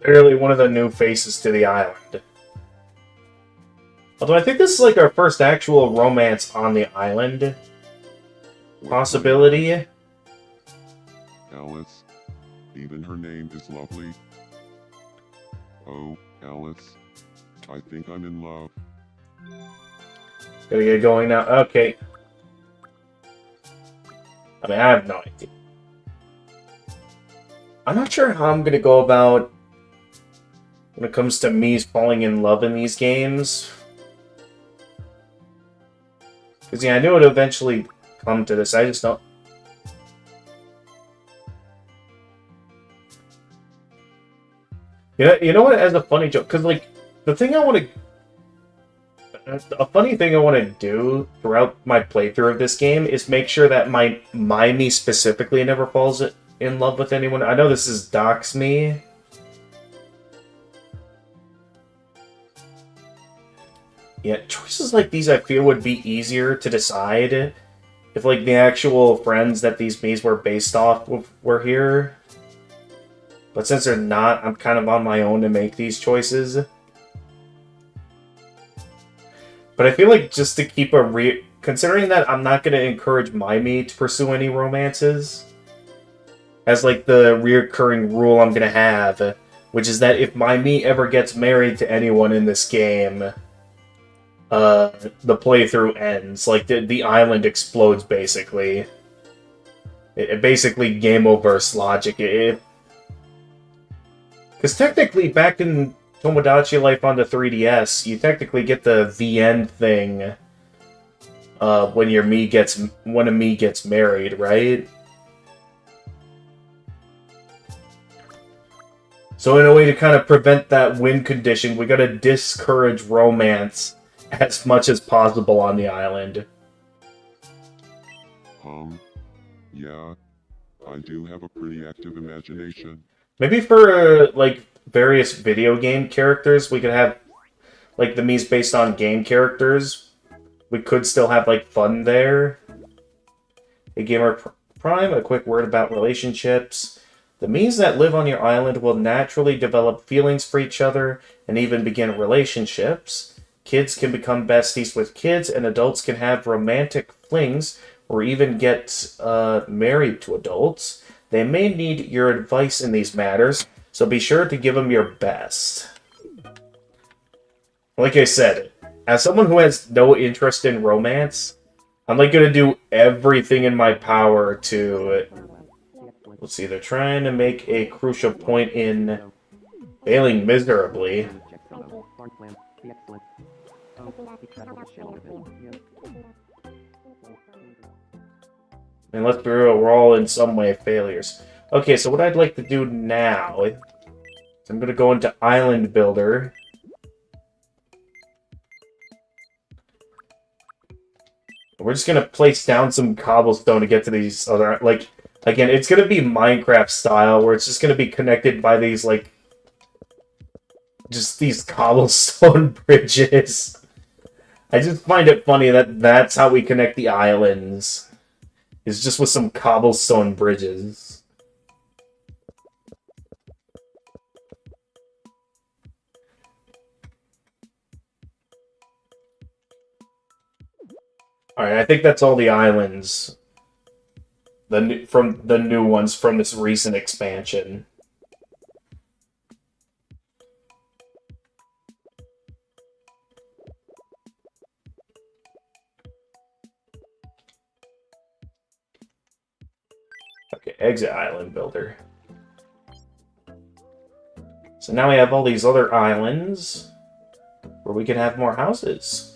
Clearly one of the new faces to the island. Although I think this is, like, our first actual romance on the island possibility. Alice. Even her name is lovely. Oh, Alice. I think I'm in love. Gotta get going now. Okay. I mean, I have no idea. I'm not sure how I'm gonna go about when it comes to me falling in love in these games. Because, yeah, I knew it would eventually come to this. I just don't... You know what? As a funny joke, because, like, the thing I want to... A funny thing I want to do throughout my playthrough of this game is make sure that my me specifically never falls in love with anyone. I know this is dox me, Yeah, choices like these I feel would be easier to decide if, like, the actual friends that these Miis were based off of were here. But since they're not, I'm kind of on my own to make these choices. But I feel like just to keep a considering that I'm not going to encourage my Mii to pursue any romances, as, like, the reoccurring rule I'm going to have, which is that if my Mii ever gets married to anyone in this game, the playthrough ends. Like, the island explodes, basically. It basically game over logic. Because technically, back in Tomodachi Life on the 3DS, you technically get the end thing when a Mii gets married, right? So in a way to kind of prevent that win condition, we gotta discourage romance as much as possible on the island. Yeah, I do have a pretty active imagination. Maybe for, like, various video game characters, we could have, like, the Mii's based on game characters. We could still have, like, fun there. Hey, Gamer Prime, a quick word about relationships. The Mii's that live on your island will naturally develop feelings for each other and even begin relationships. Kids can become besties with kids, and adults can have romantic flings or even get married to adults. They may need your advice in these matters, so be sure to give them your best. Like I said, as someone who has no interest in romance, I'm like going to do everything in my power to... Let's see, they're trying to make a crucial point in failing miserably. And let's be real, we're all in some way failures. Okay, so what I'd like to do now is I'm going to go into Island Builder. We're just going to place down some cobblestone to get to these other... Like, again, it's going to be Minecraft style, where it's just going to be connected by these, like... just these cobblestone bridges. I just find it funny that that's how we connect the islands. Is just with some cobblestone bridges. Alright, I think that's all the islands. From the new ones from this recent expansion. Okay, exit Island Builder. So now we have all these other islands where we can have more houses.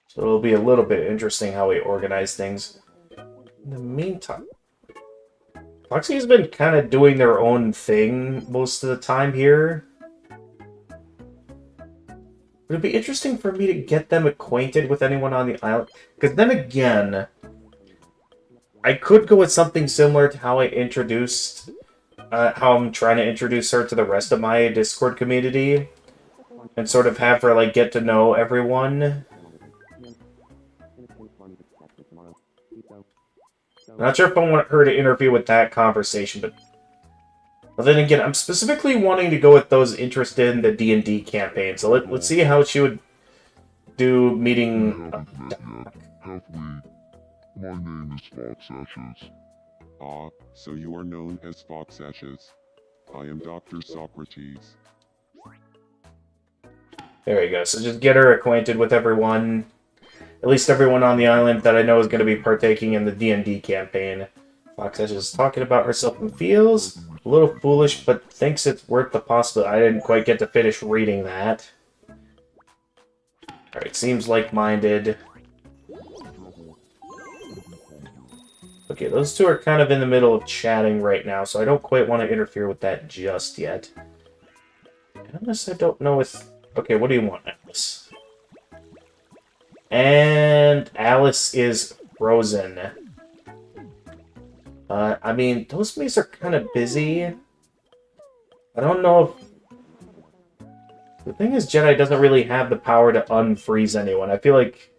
So it'll be a little bit interesting how we organize things. In the meantime, Foxy's been kind of doing their own thing most of the time here. Would it be interesting for me to get them acquainted with anyone on the island? Because then again, I could go with something similar to how I introduced... how I'm trying to introduce her to the rest of my Discord community. And sort of have her, like, get to know everyone. I'm not sure if I want her to interfere with that conversation, but then again, I'm specifically wanting to go with those interested in the D&D campaign. So let's see how she would do meeting. Have we? My name is Fox Ashes. Ah, so you are known as Fox Ashes. I am Dr. Socrates. There we go. So just get her acquainted with everyone. At least everyone on the island that I know is going to be partaking in the D&D campaign. Fox Ashes is talking about herself and feels a little foolish, but thinks it's worth the possibility. I didn't quite get to finish reading that. Alright, seems like-minded. Okay, those two are kind of in the middle of chatting right now, so I don't quite want to interfere with that just yet. Unless I don't know if... Okay, what do you want, Alice? And Alice is frozen. I mean, those mates are kind of busy. I don't know if... The thing is, Jedi doesn't really have the power to unfreeze anyone. I feel like...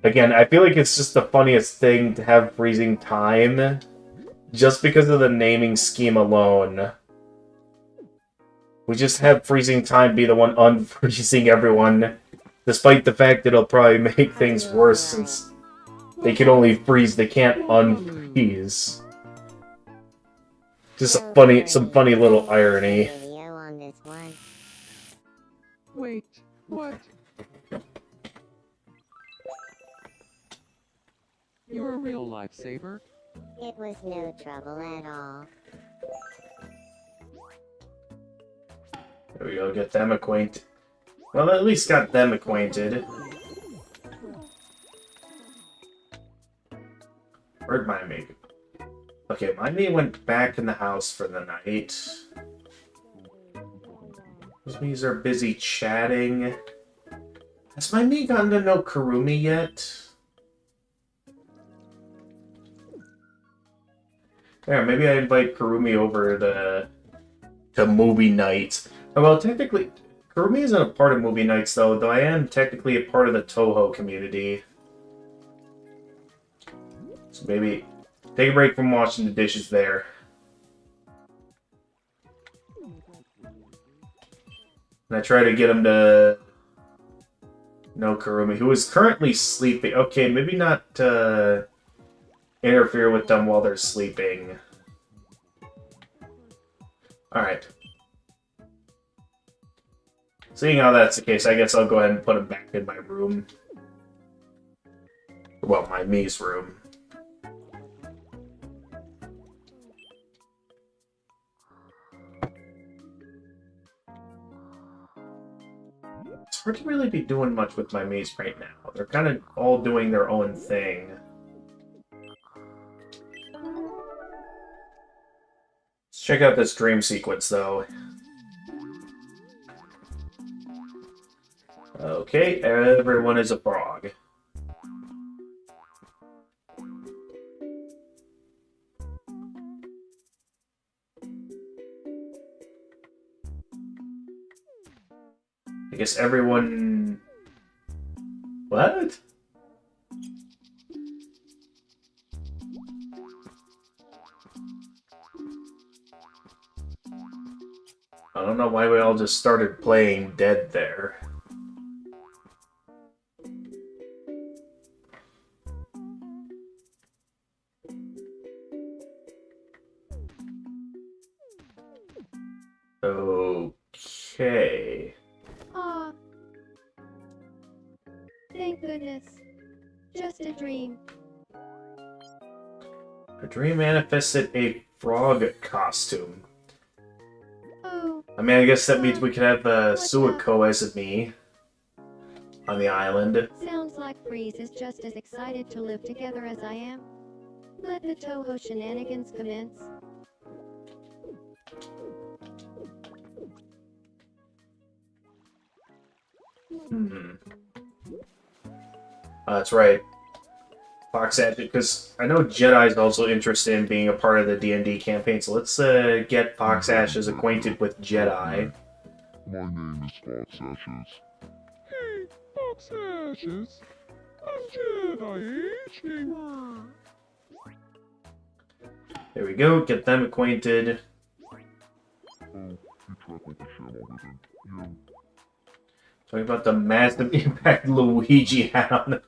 Again, I feel like it's just the funniest thing to have freezing time. Just because of the naming scheme alone. We just have freezing time be the one unfreezing everyone. Despite the fact that it'll probably make things worse since they can only freeze, they can't unfreeze. Just some funny little irony. Video on this one. Wait, what? You're a real lifesaver? It was no trouble at all. There we go, get them acquainted. Well, at least got them acquainted. Where'd my mate go? Okay, my mate went back in the house for the night. Those me's are busy chatting. Has my mate gotten to know Kurumi yet? Yeah, maybe I invite Kurumi over to movie night. Oh, well, technically, Kurumi isn't a part of movie nights, though I am technically a part of the Toho community. So maybe take a break from washing the dishes there. And I try to get him to know Kurumi, who is currently sleeping. Okay, maybe not interfere with them while they're sleeping. Alright. Seeing how that's the case, I guess I'll go ahead and put him back in my room. Well, my Mii's room. It's hard to really be doing much with my Mii's right now. They're kind of all doing their own thing. Let's check out this dream sequence, though. Okay, everyone is a frog. I guess everyone... What? I don't know why we all just started playing dead there. Okay. Aw. Thank goodness. Just a dream. A dream manifested a frog costume. Oh, I mean, I guess that means we could have Suiko as me on the island. sounds like Freeze is just as excited to live together as I am. Let the Toho shenanigans commence. That's right. Fox Ash, because I know Jedi's also interested in being a part of the D&D campaign, so let's get Fox Ashes acquainted with Jedi. My name is Fox Ashes. Hey, Fox Ashes. I'm Jedi H. There we go, get them acquainted. Oh, you trackled the shell over them. You. Talking about the massive impact Luigi had on the...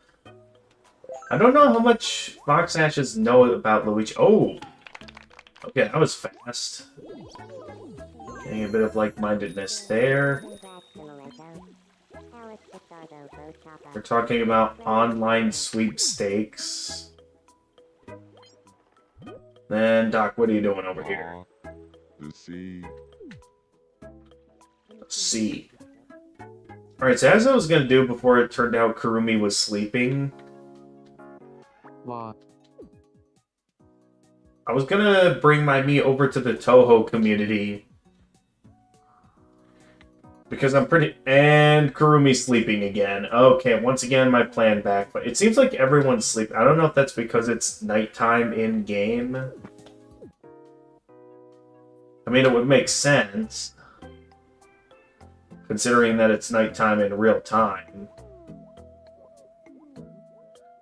I don't know how much Fox Ashes know about Luigi. Oh! Okay, that was fast. Getting a bit of like-mindedness there. We're talking about online sweepstakes. Then, Doc, what are you doing over here? The sea. C. Alright, so as I was gonna do before it turned out Kurumi was sleeping, What? I was gonna bring my Mii over to the Toho community. because I'm pretty... And Kurumi's sleeping again. Okay, once again, my plan back. But it seems like everyone's sleeping. I don't know if that's because it's nighttime in-game. I mean, it would make sense, considering that it's nighttime in real time.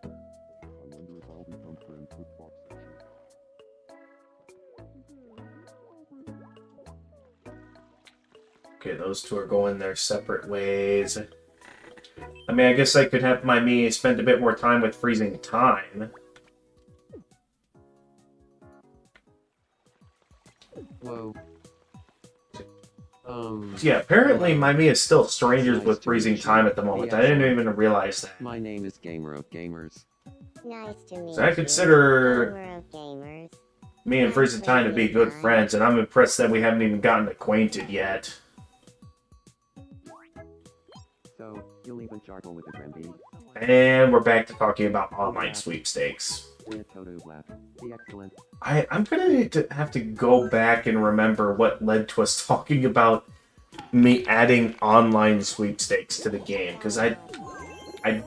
I wonder if I'll become friends with Fox Ashes. Okay, those two are going their separate ways. I mean, I guess I could have my me spend a bit more time with freezing time. Whoa. Yeah, apparently my me is still strangers Nice with to freezing meet you. time at the moment. I didn't even realize that. My name is Gamer of Gamers. Nice to meet So I you. consider Gamer of gamers. me and freezing time to be good friends, and I'm impressed that we haven't even gotten acquainted yet. So, you'll even charcoal with the Gramby? And we're back to talking about online sweepstakes. The Toto Black. The excellent. I'm gonna need to have to go back and remember what led to us talking about me adding online sweepstakes to the game, because I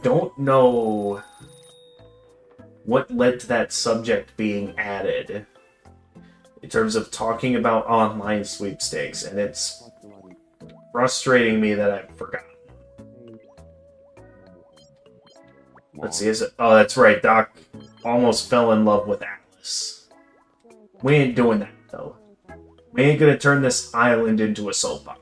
don't know what led to that subject being added in terms of talking about online sweepstakes, and it's frustrating me that I've forgotten. Let's see, is it? Oh, that's right, Doc almost fell in love with Alice. We ain't doing that, though. We ain't gonna turn this island into a soap opera.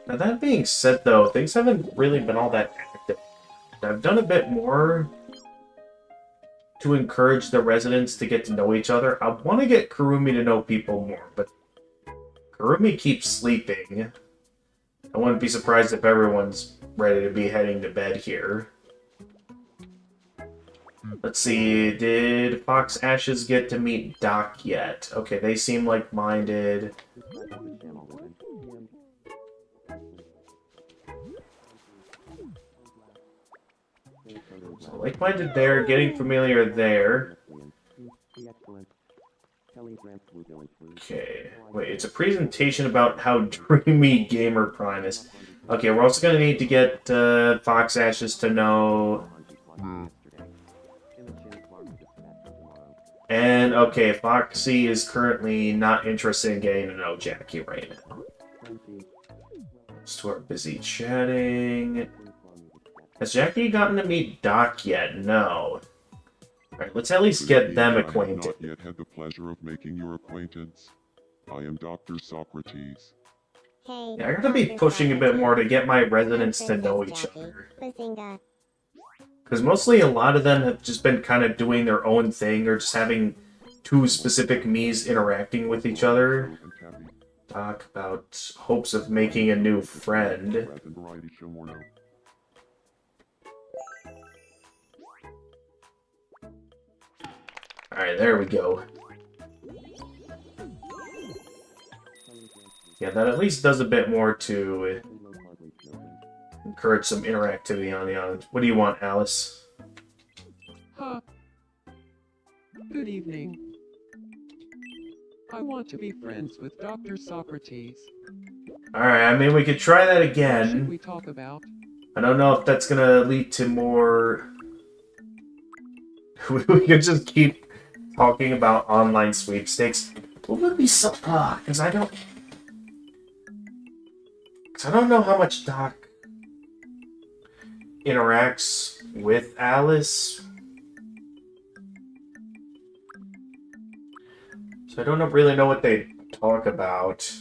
Now, that being said, though, things haven't really been all that active. I've done a bit more to encourage the residents to get to know each other. I want to get Kurumi to know people more, but Kurumi keeps sleeping. I wouldn't be surprised if everyone's ready to be heading to bed here. Let's see, did Fox Ashes get to meet Doc yet? Okay, they seem like-minded. So like-minded there, getting familiar there. Okay, wait, it's a presentation about how dreamy Gamer Prime is. Okay, we're also gonna need to get Fox Ashes to know... And, okay, Foxy is currently not interested in getting to know Jackie right now. Those two are busy chatting. Has Jackie gotten to meet Doc yet? No. Alright, let's at least get them I have acquainted. not yet had the pleasure of making your acquaintance. I am Dr. Socrates. Hey, Yeah, I gotta be Dr. pushing a bit more to Socrates. get my residents to Princess know each Jackie. other. Bazinga. Because mostly a lot of them have just been kind of doing their own thing or just having two specific me's interacting with each other. And Tabby. Talk about hopes of making a new friend. Rap and variety show more now. Alright, there we go. Yeah, that at least does a bit more to encourage some interactivity on the island. What do you want, Alice? Huh. Good evening. I want to be friends with Dr. Socrates. Alright, I mean, we could try that What should again. we talk about? I don't know if that's gonna lead to more... We could just keep talking about online sweepstakes. What would be so... because I don't... Because I don't know how much Doc interacts with Alice. So I don't really know what they talk about.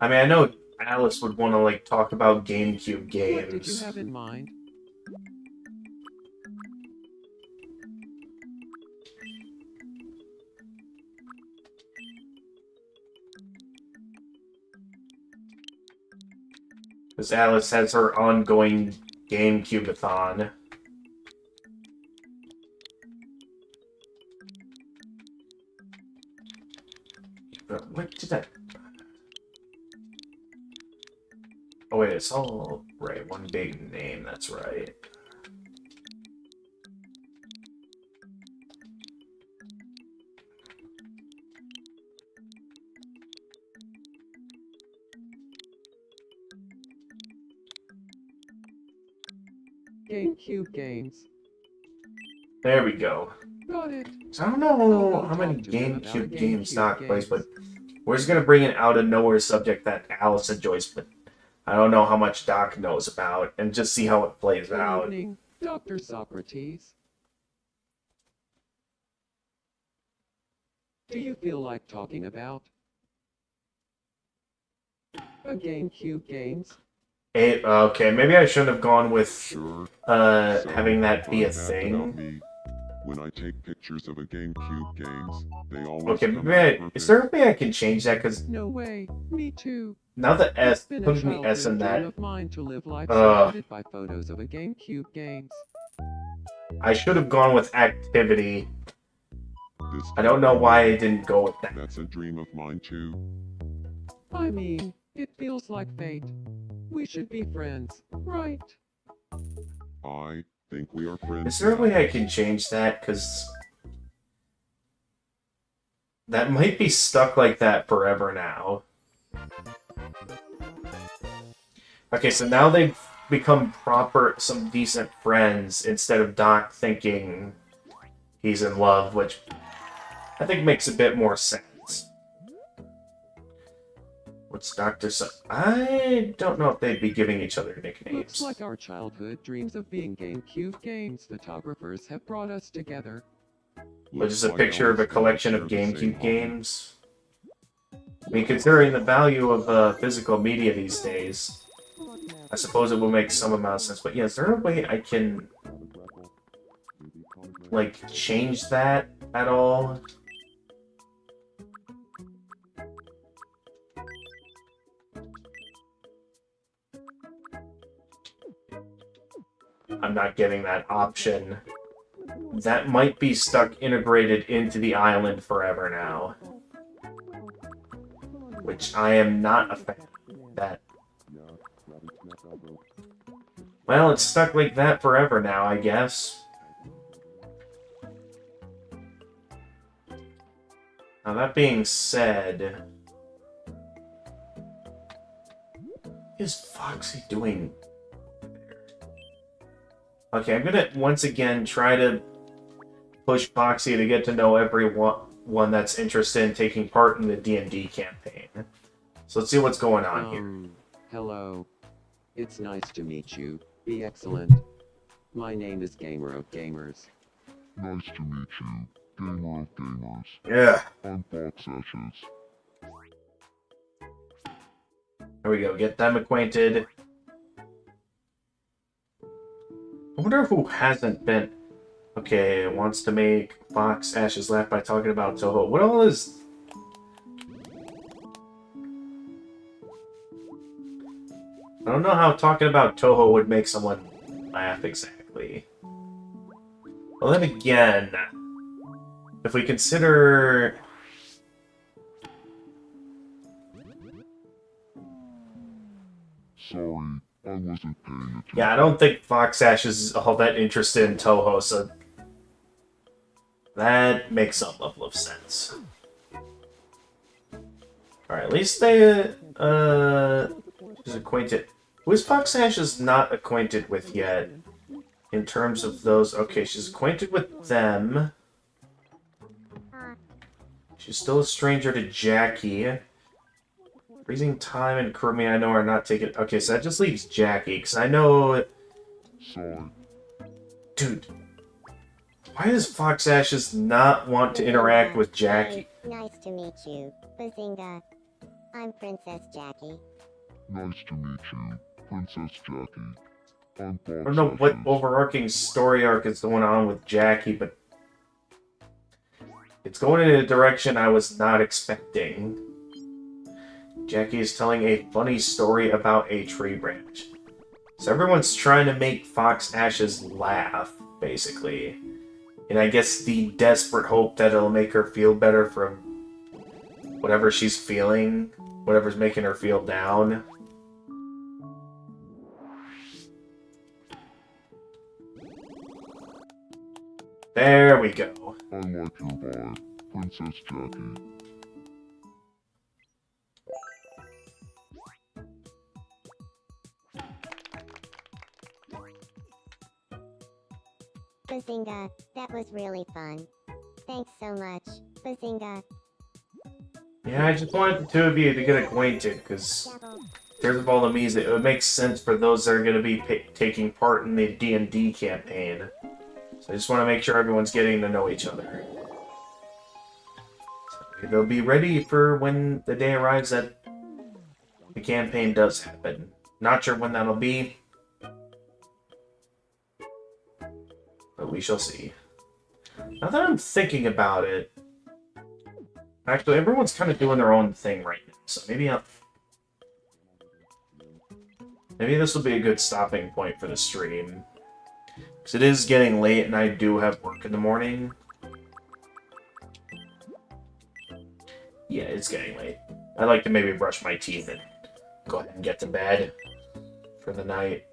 I mean, I know Alice would want to, like, talk about GameCube What did you games. have in mind? Because Alice has her ongoing GameCube-a-thon. But what did I... Oh wait, it's all... Right, one big name, that's right. GameCube games. There we go. Got it. So I don't I'll know go how many talk to him about GameCube a games GameCube Doc plays, but games. we're just gonna bring an out of nowhere subject that Alice enjoys, but I don't know how much Doc knows about, and just see how it plays Good out. evening, Dr. Socrates. Do you feel like talking about a GameCube games? Okay, maybe I shouldn't have gone with Sure. having that be a fun fact about thing. me. When I take pictures of a GameCube games, they always Okay, come maybe out is perfect. there a way I can change that? Because No way, me too. now the S, It's been a putting the S in childhood dream that, of mine to live life Ugh. surrounded by photos of a GameCube games. I should have gone with activity. This I don't know can't be why I me. didn't go with that. That's a dream of mine too. I mean, it feels like fate. We should be friends, right? I think we are friends Is there a now. way I can change that? Because that might be stuck like that forever now. Okay, so now they've become some decent friends instead of Doc thinking he's in love, which I think makes a bit more sense. What's Dr. I don't know if they'd be giving each other nicknames. Looks like our childhood dreams of being GameCube games photographers have brought us together. Which is a Looks like picture of a Alice and I collection of share the same GameCube hobby. games. I mean, considering the value of physical media these days, I suppose it will make some amount of sense. But yeah, is there a way I can, like, change that at all? I'm not getting that option. That might be stuck integrated into the island forever now. Which I am not a fan of that. Well, it's stuck like that forever now, I guess. Now that being said... What is Foxy doing there? Okay, I'm gonna once again try to push Foxy to get to know everyone that's interested in taking part in the D&D campaign. So let's see what's going on here. Hello. It's nice to meet you. Be excellent. My name is Gamer of Gamers. Nice to meet you, Gamer of Gamers. Yeah. I'm Fox Ashes. There we go, get them acquainted. I wonder who hasn't been... Okay, wants to make Fox Ashes laugh by talking about Toho. What all is... I don't know how talking about Toho would make someone laugh exactly. Well, then again, if we consider... Sorry, I wasn't paying attention. Yeah, I don't think Fox Ashes is all that interested in Toho, so... That makes some level of sense. Alright, at least they, is acquainted... Who is Fox Ashes not acquainted with yet? In terms of those... Okay, she's acquainted with them. She's still a stranger to Jackie. Freezing Time and Kurumi I know are not taken... Okay, so that just leaves Jackie, because I know... Sorry. Dude, why does Fox Ashes not want to interact with Jackie? Hey, nice to meet you, Bazinga. I'm Princess Jackie. Nice to meet you, Princess Jackie. I'm Fox I don't know what Ashes. overarching story arc is going on with Jackie, but... It's going in a direction I was not expecting. Jackie is telling a funny story about a tree branch. So everyone's trying to make Fox Ashes laugh, basically. And I guess the desperate hope that it'll make her feel better from whatever she's feeling, whatever's making her feel down. There we go. I like your vibe, Princess Jackie. Bazinga, that was really fun. Thanks so much, Bazinga. Yeah, I just wanted the two of you to get acquainted, because there's of all the Miis, it makes sense for those that are going to be taking part in the D&D campaign. So I just want to make sure everyone's getting to know each other. So they'll be ready for when the day arrives that the campaign does happen. Not sure when that'll be, but we shall see. Now that I'm thinking about it, actually, everyone's kind of doing their own thing right now, so maybe this will be a good stopping point for the stream. Because it is getting late and I do have work in the morning. Yeah, it's getting late. I'd like to maybe brush my teeth and go ahead and get to bed for the night.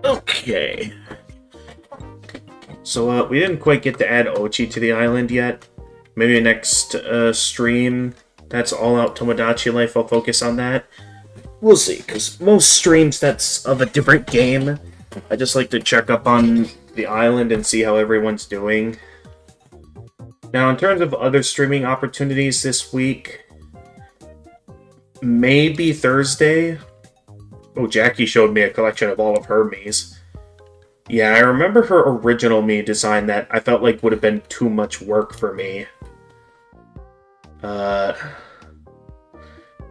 Okay. So, we didn't quite get to add Ochi to the island yet. Maybe next stream, that's all out Tomodachi Life, I'll focus on that. We'll see, because most streams that's of a different game. I just like to check up on the island and see how everyone's doing. Now, in terms of other streaming opportunities this week, maybe Thursday. Oh, Jackie showed me a collection of all of her Miis. Yeah, I remember her original Mii design that I felt like would have been too much work for me. I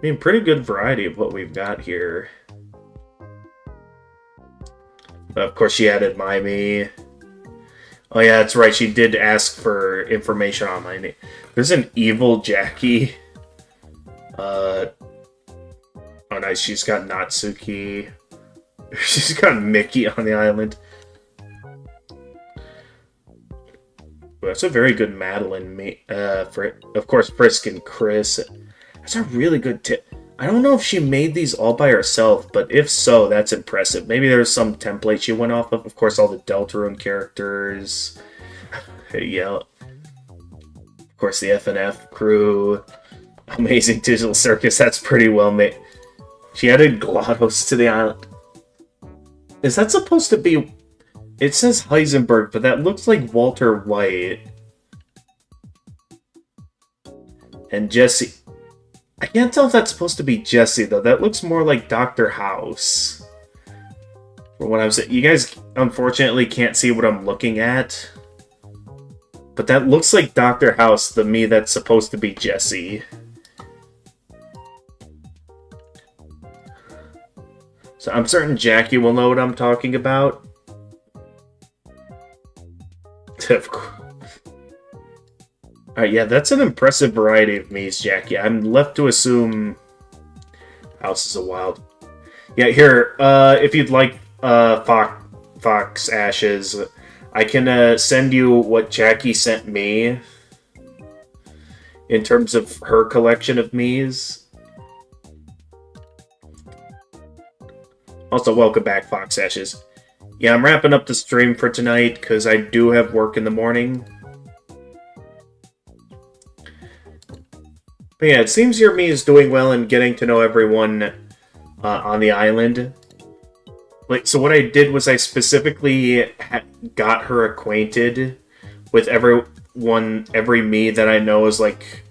mean, pretty good variety of what we've got here. Of course, she added my Mii. Oh yeah, that's right, she did ask for information on my Mii. There's an evil Jackie. Oh nice, she's got Natsuki. She's got Mickey on the island. Well, that's a very good Madeline Mii. Of course, Frisk and Chris. That's a really good tip. I don't know if she made these all by herself, but if so, that's impressive. Maybe there's some template she went off of. Of course, all the Deltarune characters. Yeah. Of course, the FNF crew. Amazing Digital Circus. That's pretty well made. She added GLaDOS to the island. Is that supposed to be... It says Heisenberg, but that looks like Walter White. And Jesse... I can't tell if that's supposed to be Jesse, though. That looks more like Dr. House. From what I was saying. You guys, unfortunately, can't see what I'm looking at. But that looks like Dr. House, the Mii that's supposed to be Jesse. So I'm certain Jackie will know what I'm talking about. Of course. Alright, yeah, that's an impressive variety of Miis, Jackie. I'm left to assume House is a wild. Yeah, here, if you'd like Fox Ashes, I can send you what Jackie sent me in terms of her collection of Miis. Also, welcome back, Fox Ashes. Yeah, I'm wrapping up the stream for tonight because I do have work in the morning. But yeah, it seems your Mii is doing well and getting to know everyone on the island. Like, so what I did was I specifically got her acquainted with every Mii that I know is like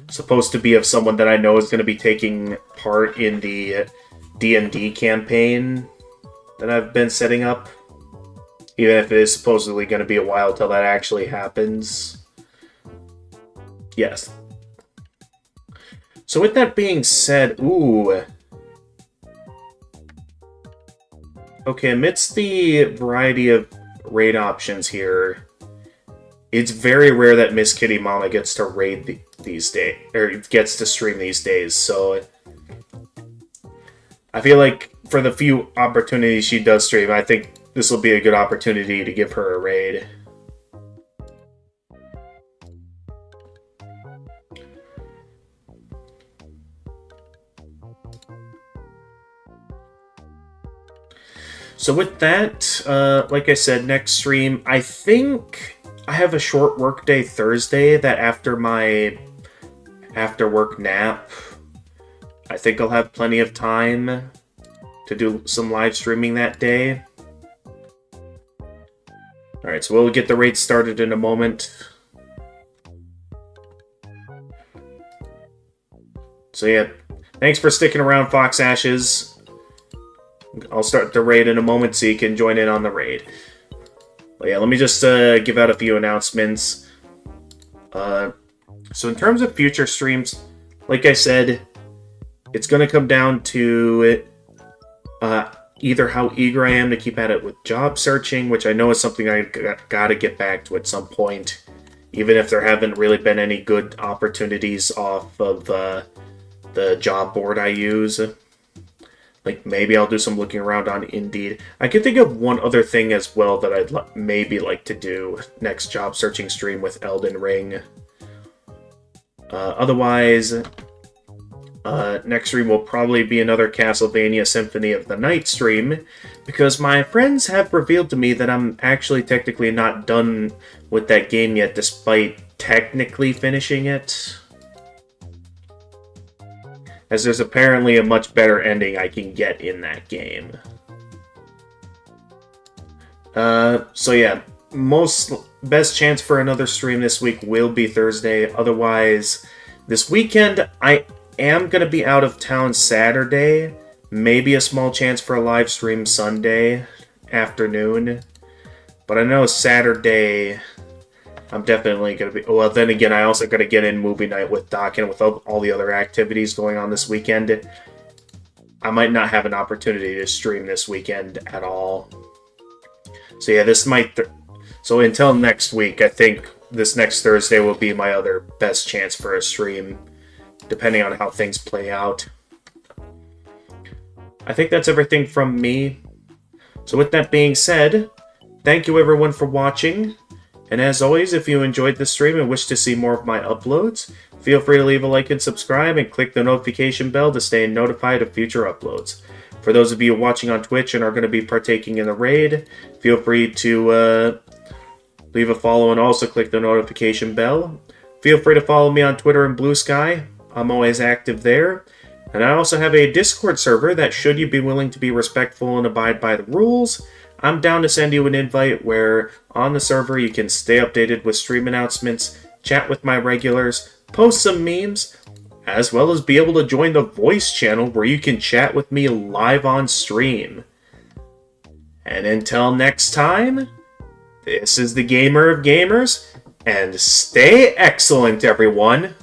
supposed to be of someone that I know is going to be taking part in the D&D campaign that I've been setting up. Even if it is supposedly going to be a while till that actually happens. Yes. So with that being said, ooh. Okay, amidst the variety of raid options here, it's very rare that Miss Kitty Mama gets to raid these days, or gets to stream these days, so I feel like for the few opportunities she does stream, I think this will be a good opportunity to give her a raid. So with that, like I said, next stream, I think I have a short work day Thursday that after my after work nap, I think I'll have plenty of time to do some live streaming that day. Alright, so we'll get the raid started in a moment. So yeah, thanks for sticking around, Fox Ashes. I'll start the raid in a moment so you can join in on the raid. But yeah, let me just give out a few announcements. So in terms of future streams, like I said, it's going to come down to either how eager I am to keep at it with job searching, which I know is something I got to get back to at some point, even if there haven't really been any good opportunities off of the job board I use. Like, maybe I'll do some looking around on Indeed. I could think of one other thing as well that I'd maybe like to do next job searching stream with Elden Ring. Otherwise, next stream will probably be another Castlevania Symphony of the Night stream, because my friends have revealed to me that I'm actually technically not done with that game yet, despite technically finishing it. As there's apparently a much better ending I can get in that game. So yeah, best chance for another stream this week will be Thursday. Otherwise, this weekend I am going to be out of town Saturday. Maybe a small chance for a live stream Sunday afternoon. But I know Saturday I'm definitely going to be... Well, then again, I also got to get in movie night with Doc, and with all the other activities going on this weekend, I might not have an opportunity to stream this weekend at all. So yeah, this might... So until next week, I think this next Thursday will be my other best chance for a stream, depending on how things play out. I think that's everything from me. So with that being said, thank you everyone for watching. And as always, if you enjoyed this stream and wish to see more of my uploads, feel free to leave a like and subscribe and click the notification bell to stay notified of future uploads. For those of you watching on Twitch and are going to be partaking in the raid, feel free to leave a follow and also click the notification bell. Feel free to follow me on Twitter and Blue Sky. I'm always active there. And I also have a Discord server that, should you be willing to be respectful and abide by the rules, I'm down to send you an invite where on the server you can stay updated with stream announcements, chat with my regulars, post some memes, as well as be able to join the voice channel where you can chat with me live on stream. And until next time, this is the Gamer of Gamers, and stay excellent, everyone!